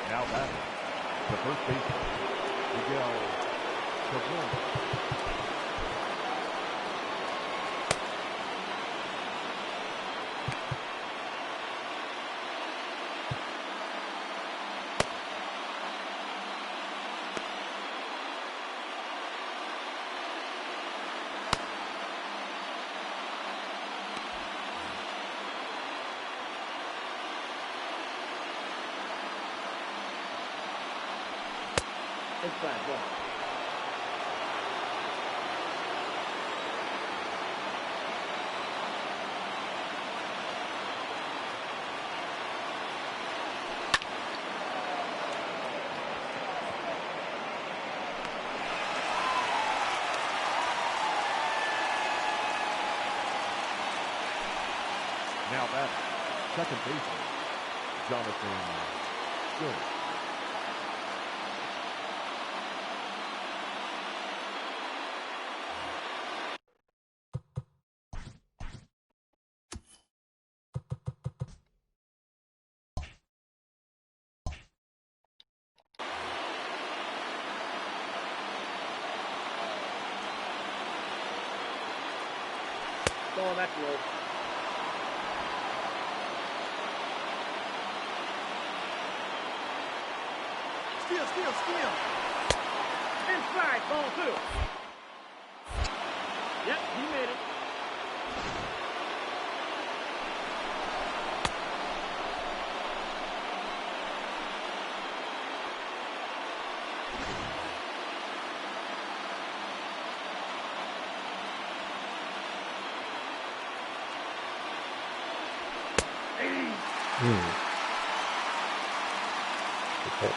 Now batting, the first baseman, Miguel Cabrera. Inside ball. Now that's second baseman, Jonathan Good. Ball, that's low. Steal. Inside, ball 2. Yep, he made it. Okay.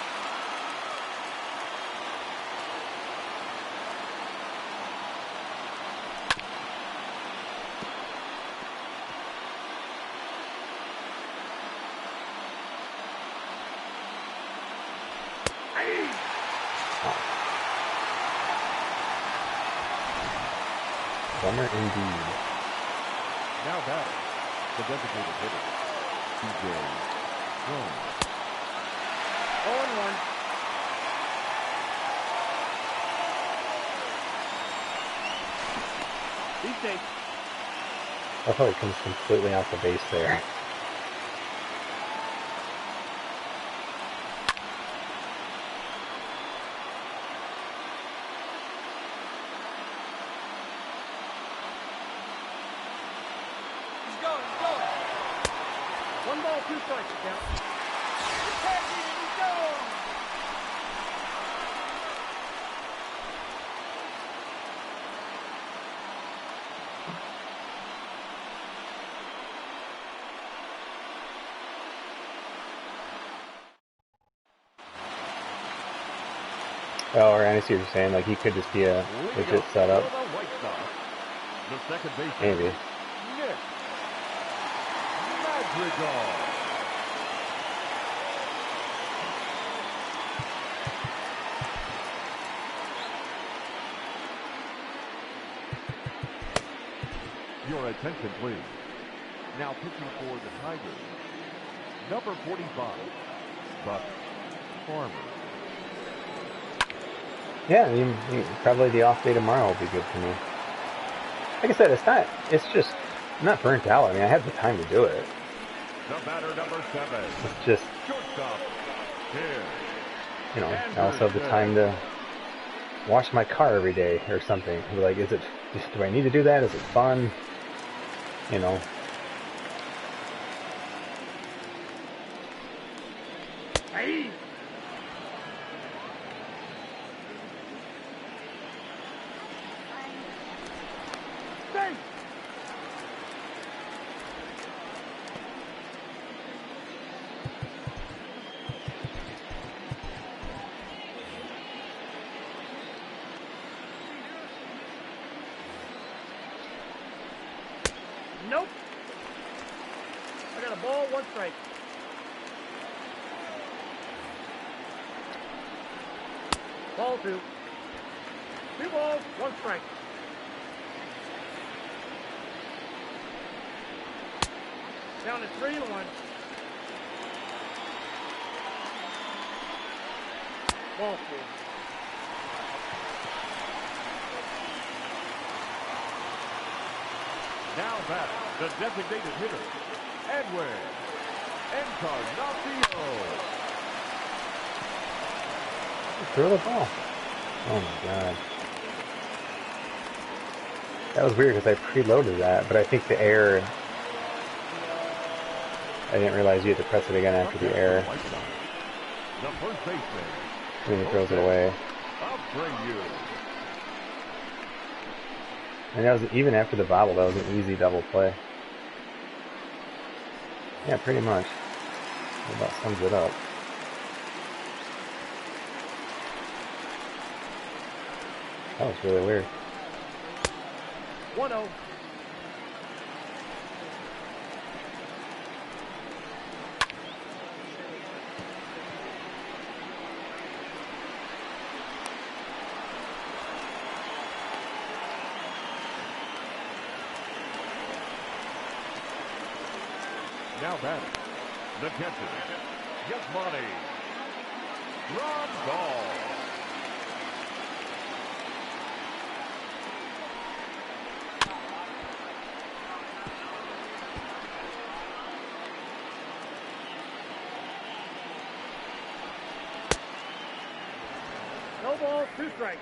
Bummer indeed. Now batting, the designated hitter, TJ Lowe. 0-1. He's safe. I thought it comes completely off the base there. He's going. 1 ball, 2 strikes, count. He's catching and he's going. Oh, or I see what you're saying. Like, he could just be a legit setup. The second baseman, Maybe. Nick Madrigal. Your attention, please. Now pitching for the Tigers, number 45, Buck Farmer. Yeah, I mean, probably the off day tomorrow will be good for me. Like I said, it's just, I'm not burnt out. I mean, I have the time to do it. The batter, number 7. It's just, Shortstop, here. you know, I also have the time to wash my car every day or something. Like, do I need to do that? Is it fun? You know. Hey! Safe! Nope. I got a ball, 1 strike. Ball 2. 2 balls, 1 strike. Down to 3-1. Ball 4. Now back, the designated hitter, Edwin Encarnacion. Throw the ball. Oh my god. That was weird because I preloaded that, but I think the error, I didn't realize you had to press it again after the error. The first baseman, When he throws it away. bring you. And that was even after the bobble. That was an easy double play. Yeah, pretty much. That about sums it up. That was really weird. 1-0. Now batting, the catcher, Yasmani Rondal. No ball, 2 strikes.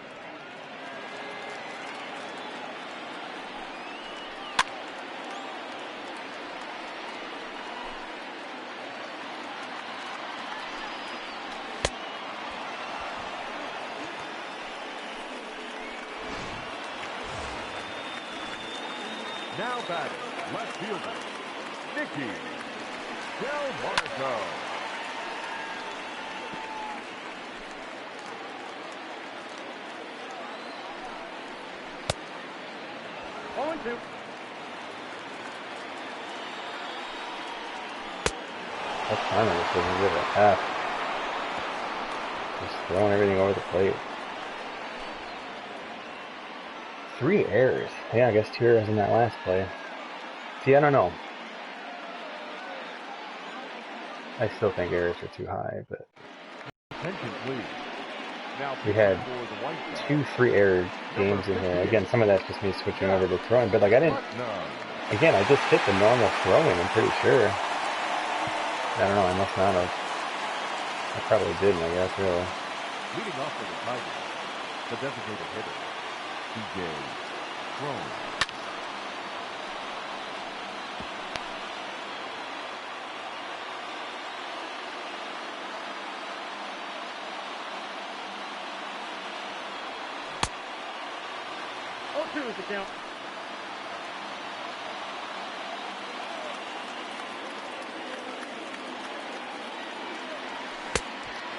Now batting, left fielder, Nicky Del Marco. Ball 2. That's fine. I just wasn't good at F. Just throwing everything over the plate. 3 errors. Yeah, I guess 2 errors in that last play. See, I don't know. I still think errors are too high, but Attention, please. Now we had for the White Sox. 2 3-error games in here. Again, some of that's just me switching over to throwing, but like I didn't. Again, I just hit the normal throwing. I'm pretty sure. I don't know. I must not have. I probably didn't. I guess really. Leading off for the Tigers, the designated hitter, TJ Crone. Oh, 2 is the count.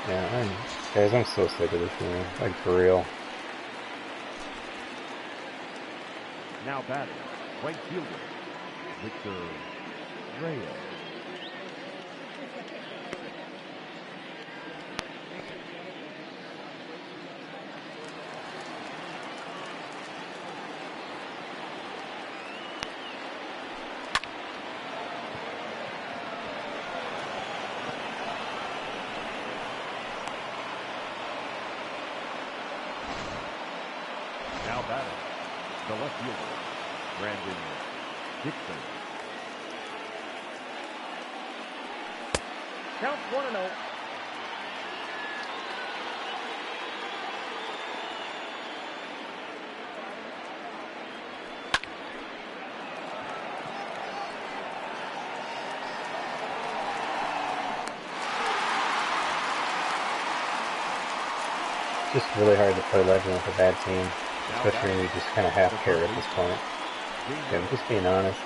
Yeah, guys, I'm so sick of this game. Like for real. Now batting, right fielder, Victor Reyes. Now batting, the left fielder, Brandon Dixon. Count 1-0. It's just really hard to play legend with a bad team, especially when you just kind of half care at this point. Yeah, I'm just being honest.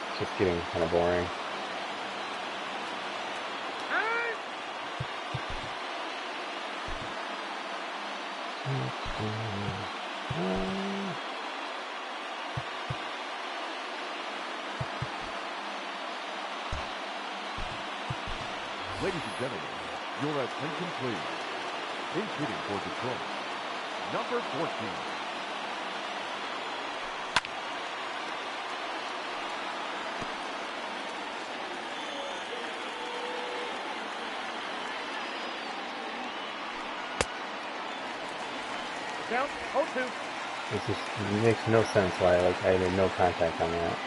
It's just getting kind of boring. Ladies and gentlemen, your attention please. In shooting for Detroit, number 14. Count 0-2. It just makes no sense why I made no contact on that.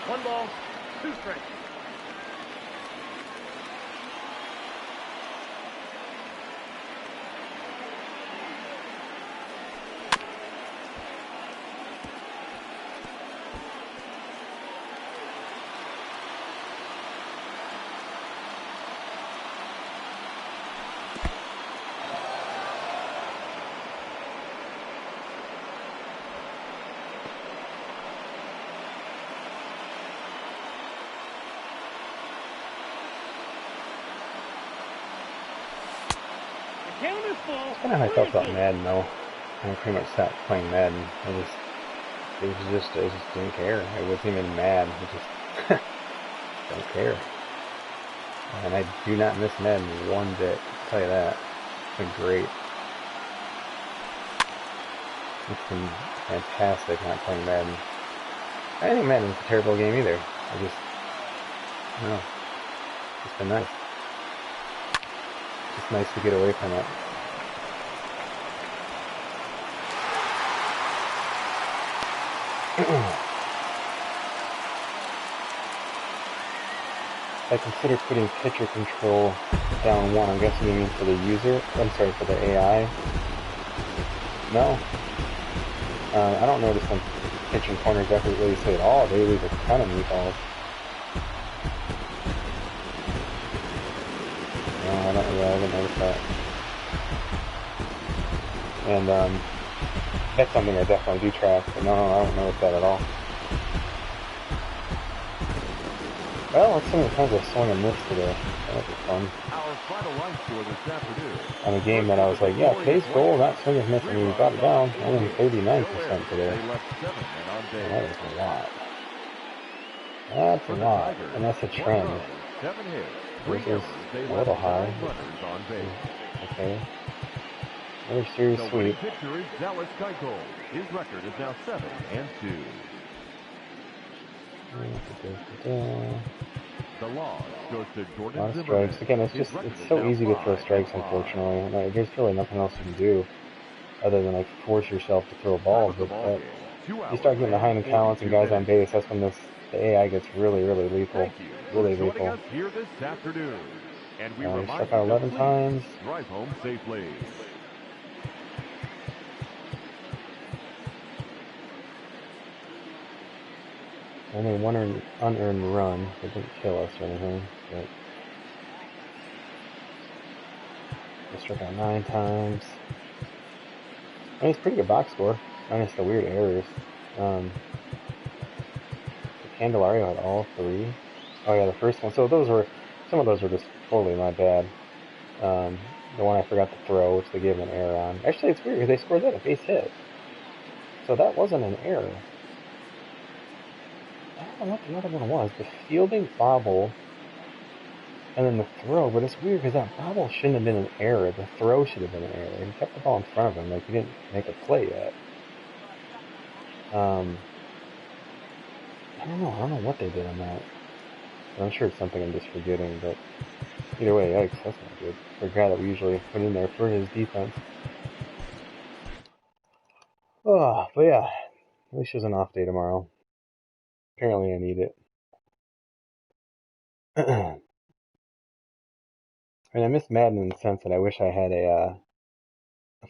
One ball, 2 strikes. Counter's full. Kind of how I felt about Madden though. I pretty much stopped playing Madden. I just didn't care. I wasn't even mad. I just don't care. And I do not miss Madden one bit. I'll tell you that. It's been great. It's been fantastic not playing Madden. I think Madden's a terrible game either. I don't know. It's been nice. It's nice to get away from it. I consider putting pitcher control down 1. I'm guessing you mean for the user. I'm sorry, for the AI. No. I don't notice them pitching corners ever really say at all. They leave a ton of meatballs. No, I haven't noticed that. And that's something I definitely do track, but no, I don't notice that at all. Well, let's see what times I swung and missed today. That'll be fun. Our final line score this afternoon. On a game that I was like, yeah, today's goal, not swing and miss, and we brought it down. I'm in 39% today. And that is a lot. That's a lot, and that's a trend. This is a little high. Okay. Another series sweep. His record is now 7-2. The loss goes to Jordan A lot of Zimmerman. strikes. Again, it's so easy to throw strikes, unfortunately. Like, there's really nothing else you can do other than like force yourself to throw balls. But you start getting behind the counts and guys on base, that's when the AI gets really, really lethal. Really lethal. Here this afternoon. And we struck out 11 times. Drive home safely. Only one unearned run. It didn't kill us or anything. But I struck out 9 times. I mean, it's a pretty good box score, minus the weird errors. Candelario had all 3. Oh yeah, the first one. So some of those were just totally my bad. The one I forgot to throw, which they gave an error on. Actually, it's weird because they scored that a base hit. So that wasn't an error. I don't know what the other one was. The fielding bobble and then the throw, but it's weird because that bobble shouldn't have been an error. The throw should have been an error. He kept the ball in front of him, like he didn't make a play yet. I don't know what they did on that. But I'm sure it's something I'm just forgetting, but either way, yikes, that's not good. For a guy that we usually put in there for his defense. Oh, but yeah, at least there's an off day tomorrow. Apparently I need it. And I miss Madden in the sense that I wish I had a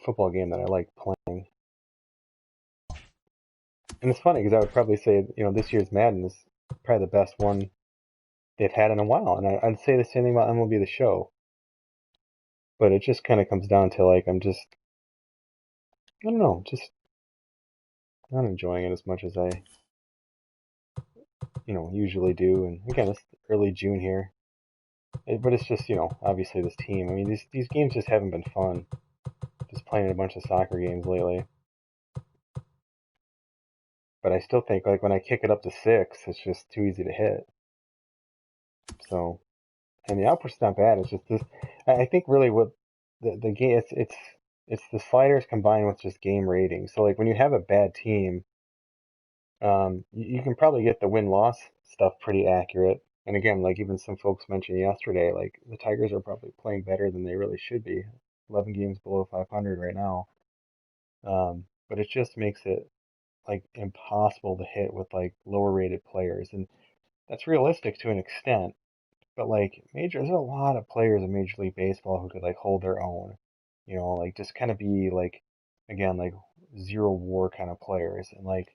football game that I liked playing. And it's funny because I would probably say, this year's Madden is probably the best one they've had in a while. And I'd say the same thing about MLB The Show. But it just kind of comes down to, like, I'm just, I don't know, just not enjoying it as much as I, usually do. And again, it's early June here. But it's just, obviously this team. I mean, these games just haven't been fun. Just playing a bunch of soccer games lately. But I still think, like, when I kick it up to 6, it's just too easy to hit. So, and the output's not bad. It's just this. I think really what the game, it's the sliders combined with just game rating. So, like, when you have a bad team, you can probably get the win-loss stuff pretty accurate. And again, like even some folks mentioned yesterday, like the Tigers are probably playing better than they really should be. 11 games below 500 right now. But it just makes it like impossible to hit with like lower rated players. And that's realistic to an extent. But like there's a lot of players in Major League Baseball who could like hold their own. Like just kind of be like, again, like zero war kind of players. And like,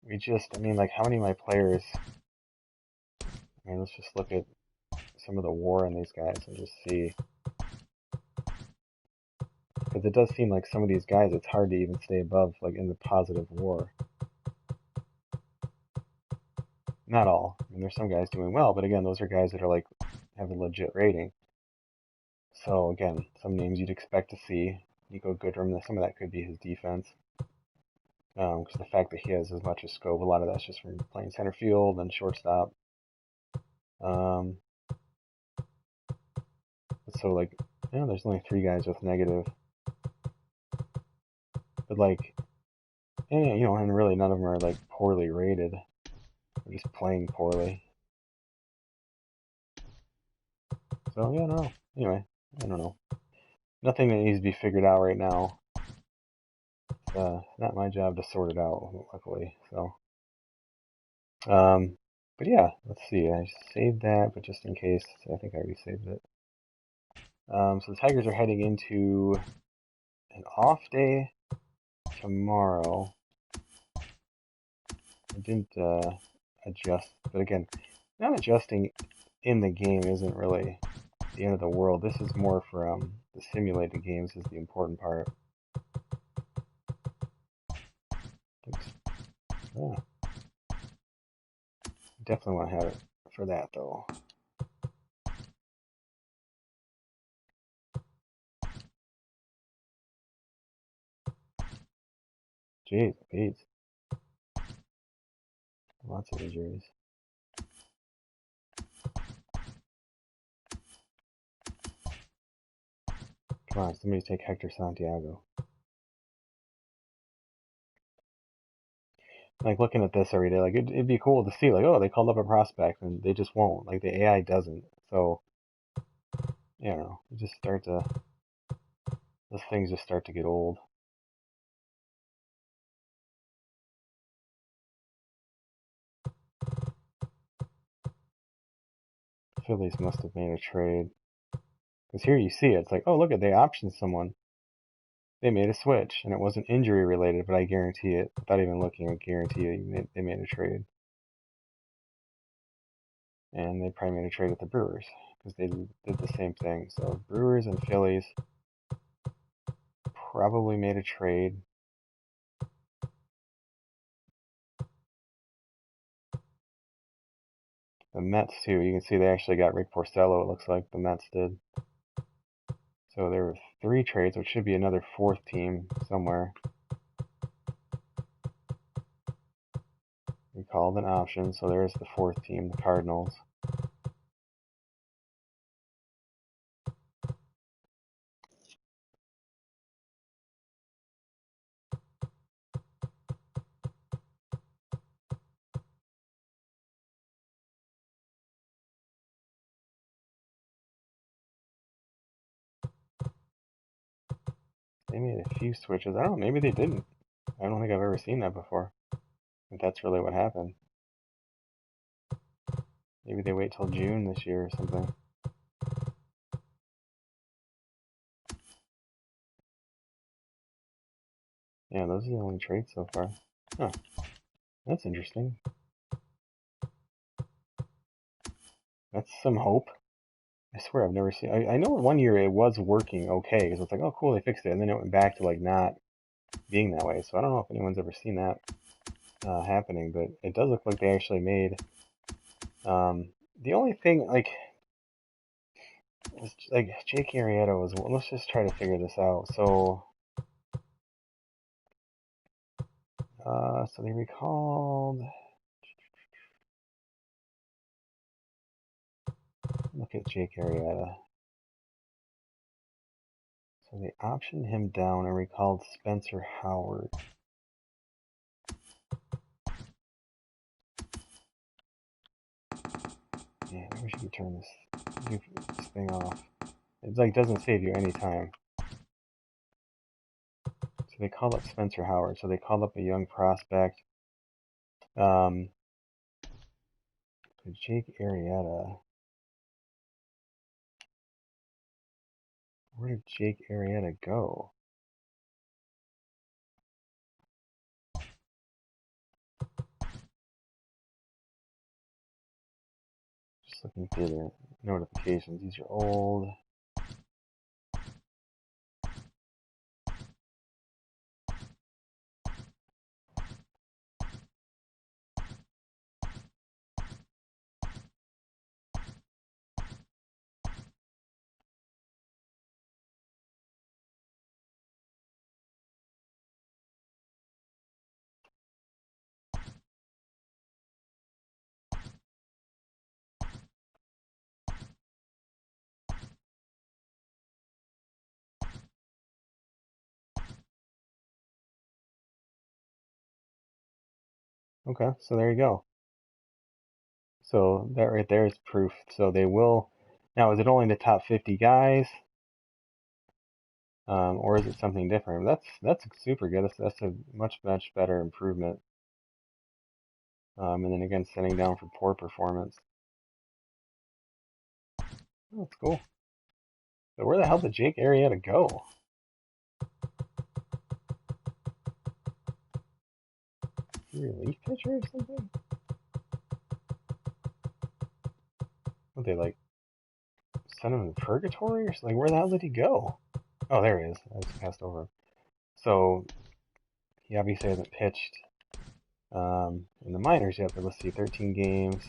like how many of my players, let's just look at some of the war in these guys and just see. Because it does seem like some of these guys, it's hard to even stay above, like, in the positive war. Not all. I mean, there's some guys doing well, but again, those are guys that are, like, have a legit rating. So again, some names you'd expect to see. Nico Goodrum, some of that could be his defense. Because the fact that he has as much as scope, a lot of that's just from playing center field and shortstop. So like, there's only 3 guys with negative. But like, and really none of them are like poorly rated. They're just playing poorly. So yeah, I don't know. Anyway, I don't know. Nothing that needs to be figured out right now. It's not my job to sort it out, luckily. So, but yeah, let's see. I saved that, but just in case, I think I already saved it. So the Tigers are heading into an off day tomorrow. I didn't adjust, but again, not adjusting in the game isn't really the end of the world. This is more for the simulated games is the important part. Yeah. Definitely want to have it for that though. Jeez, Pete. Lots of injuries. Come on, somebody take Hector Santiago. Like looking at this every day, like it'd be cool to see, like, oh, they called up a prospect and they just won't. Like the AI doesn't. So, you know, you just start to, those things just start to get old. Phillies must have made a trade. Because here you see it, it's like, oh, look at, they optioned someone. They made a switch, and it wasn't injury related, but I guarantee it, without even looking, I guarantee you they made a trade. And they probably made a trade with the Brewers, because they did the same thing. So Brewers and Phillies probably made a trade. The Mets too, you can see they actually got Rick Porcello, it looks like the Mets did. So there were 3 trades, which should be another 4th team somewhere. We called an option, so there's the 4th team, the Cardinals. They made a few switches. I don't know, maybe they didn't. I don't think I've ever seen that before. If that's really what happened. Maybe they wait till June this year or something. Yeah, those are the only trades so far. Huh. That's interesting. That's some hope. I swear I've never seen. I know one year it was working okay because it's like, oh cool, they fixed it, and then it went back to like not being that way. So I don't know if anyone's ever seen that happening, but it does look like they actually made. The only thing like Jake Arrieta was. Let's just try to figure this out. So so they recalled. Look at Jake Arrieta. So they optioned him down and recalled Spencer Howard. Yeah, maybe we should turn this thing off. It like doesn't save you any time. So they called up Spencer Howard. So they called up a young prospect. Jake Arrieta. Where did Jake Arrieta go? Just looking through the notifications. These are old. Okay, so there you go. So that right there is proof. So they will. Now, is it only the top 50 guys, or is it something different? That's super good. That's a much better improvement. And then again, sending down for poor performance. Oh, that's cool. But where the hell did Jake Arrieta go? Is he a relief pitcher or something? Would they like send him to purgatory or something? Like, where the hell did he go? Oh, there he is. I just passed over him. So he obviously hasn't pitched in the minors yet, but let's see, 13 games.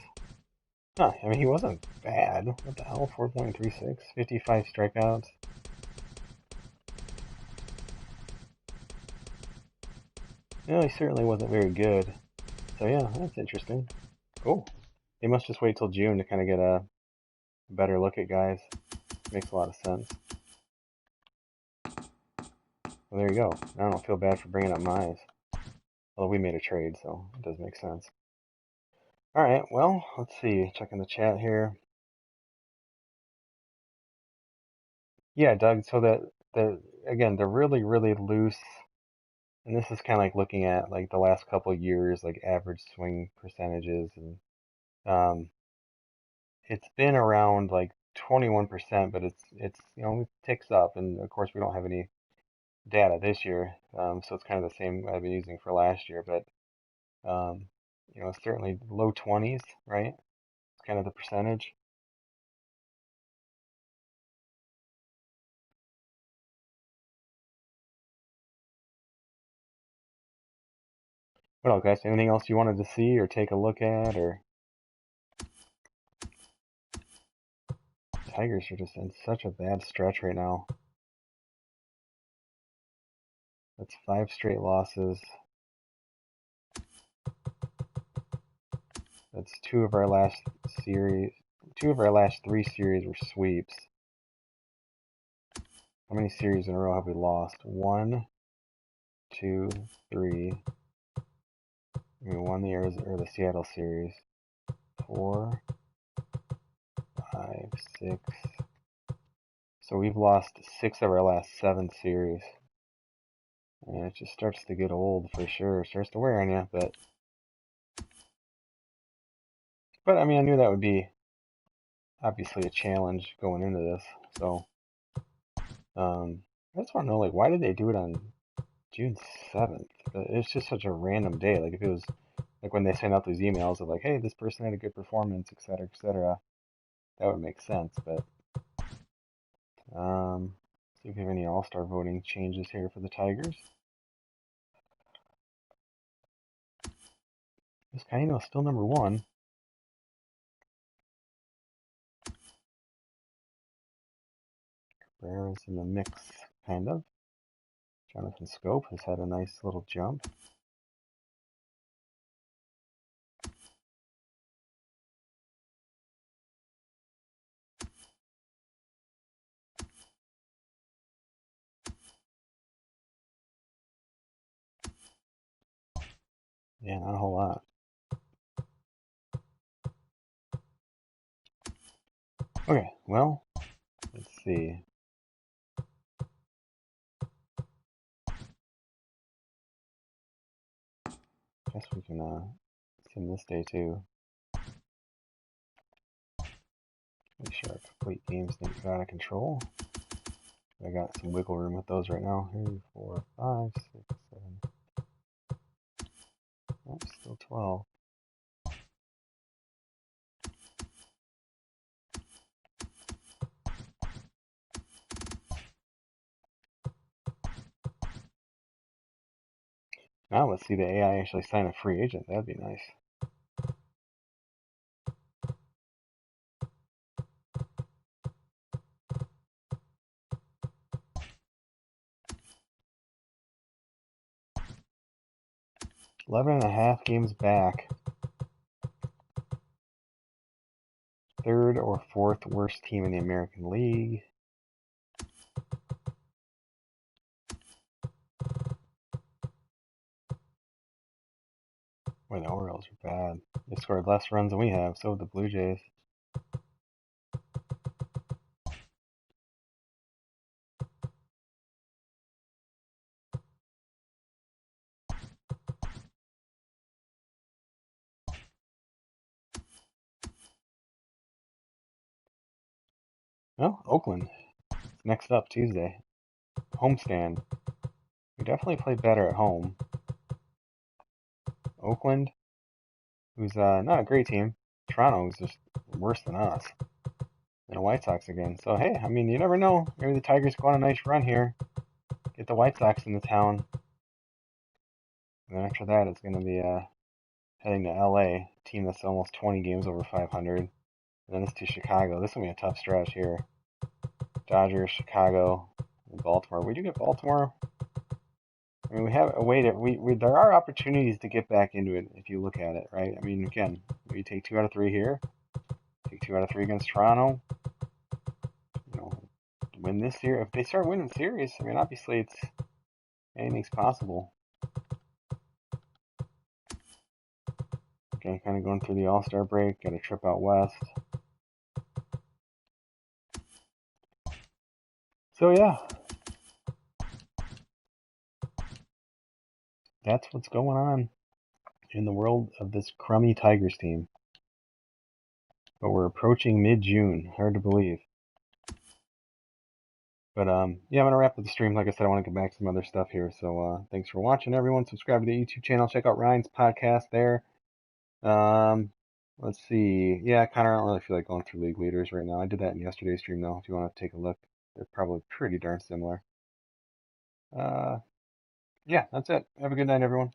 Huh, I mean, he wasn't bad. What the hell? 4.36, 55 strikeouts. No, he certainly wasn't very good. So yeah, that's interesting. Cool. They must just wait till June to kind of get a better look at guys. Makes a lot of sense. Well, there you go. I don't feel bad for bringing up Mize. Although we made a trade, so it does make sense. All right, well, let's see. Checking the chat here. Yeah, Doug. So again, they're really loose, and this is kind of like looking at like the last couple of years, like average swing percentages, and um, it's been around like 21%, but it's it ticks up, and of course we don't have any data this year, so it's kind of the same I've been using for last year, but um, certainly low 20s, right? It's kind of the percentage. What else, guys? Anything else you wanted to see or take a look at, or Tigers are just in such a bad stretch right now. That's 5 straight losses. That's 2 of our last series. 2 of our last 3 series were sweeps. How many series in a row have we lost? 1, 2, 3. We won the Seattle series. 4, 5, 6. So we've lost 6 of our last 7 series. And it just starts to get old for sure. It starts to wear on you, but I mean, I knew that would be obviously a challenge going into this. So I just want to know, like, why did they do it on June 7th? It's just such a random day. Like, if it was like when they send out those emails of like, hey, this person had a good performance, etc., that would make sense. But see if we have any All-Star voting changes here for the Tigers. Vizcaíno is still number 1. Cabrera's in the mix, kind of. Jonathan Scope has had a nice little jump. Yeah, not a whole lot. Okay, well, let's see. Guess we can sim this day too. Make sure our complete games didn't get out of control. I got some wiggle room with those right now. 3, 4, 5, 6, 7. Oh, still 12. Now let's see the AI actually sign a free agent. That'd be nice. .5 games back. 3rd or 4th worst team in the American League. Boy, the Orioles are bad. They scored less runs than we have. So did the Blue Jays. Well, Oakland. Next up, Tuesday. Homestand. We definitely played better at home. Oakland, who's not a great team. Toronto, who's just worse than us. And the White Sox again. So, hey, I mean, you never know. Maybe the Tigers go on a nice run here. Get the White Sox in the town. And then after that, it's going to be heading to LA, team that's almost 20 games over 500. And then it's to Chicago. This will be a tough stretch here. Dodgers, Chicago, and Baltimore. We do get Baltimore. I mean, we have a way to there are opportunities to get back into it if you look at it, right? I mean, again, we take 2 out of 3 here, take 2 out of 3 against Toronto. You know, win this series. If they start winning series, I mean, obviously it's anything's possible. Okay, kind of going through the All-Star break. Got a trip out west. So yeah, that's what's going on in the world of this crummy Tigers team. But we're approaching mid-June. Hard to believe. But yeah, I'm gonna wrap up the stream. Like I said, I want to get back to some other stuff here. So thanks for watching, everyone. Subscribe to the YouTube channel. Check out Ryan's podcast there. Let's see. Yeah, Connor, I don't really feel like going through league leaders right now. I did that in yesterday's stream though. If you want to take a look, they're probably pretty darn similar. Yeah, that's it. Have a good night, everyone.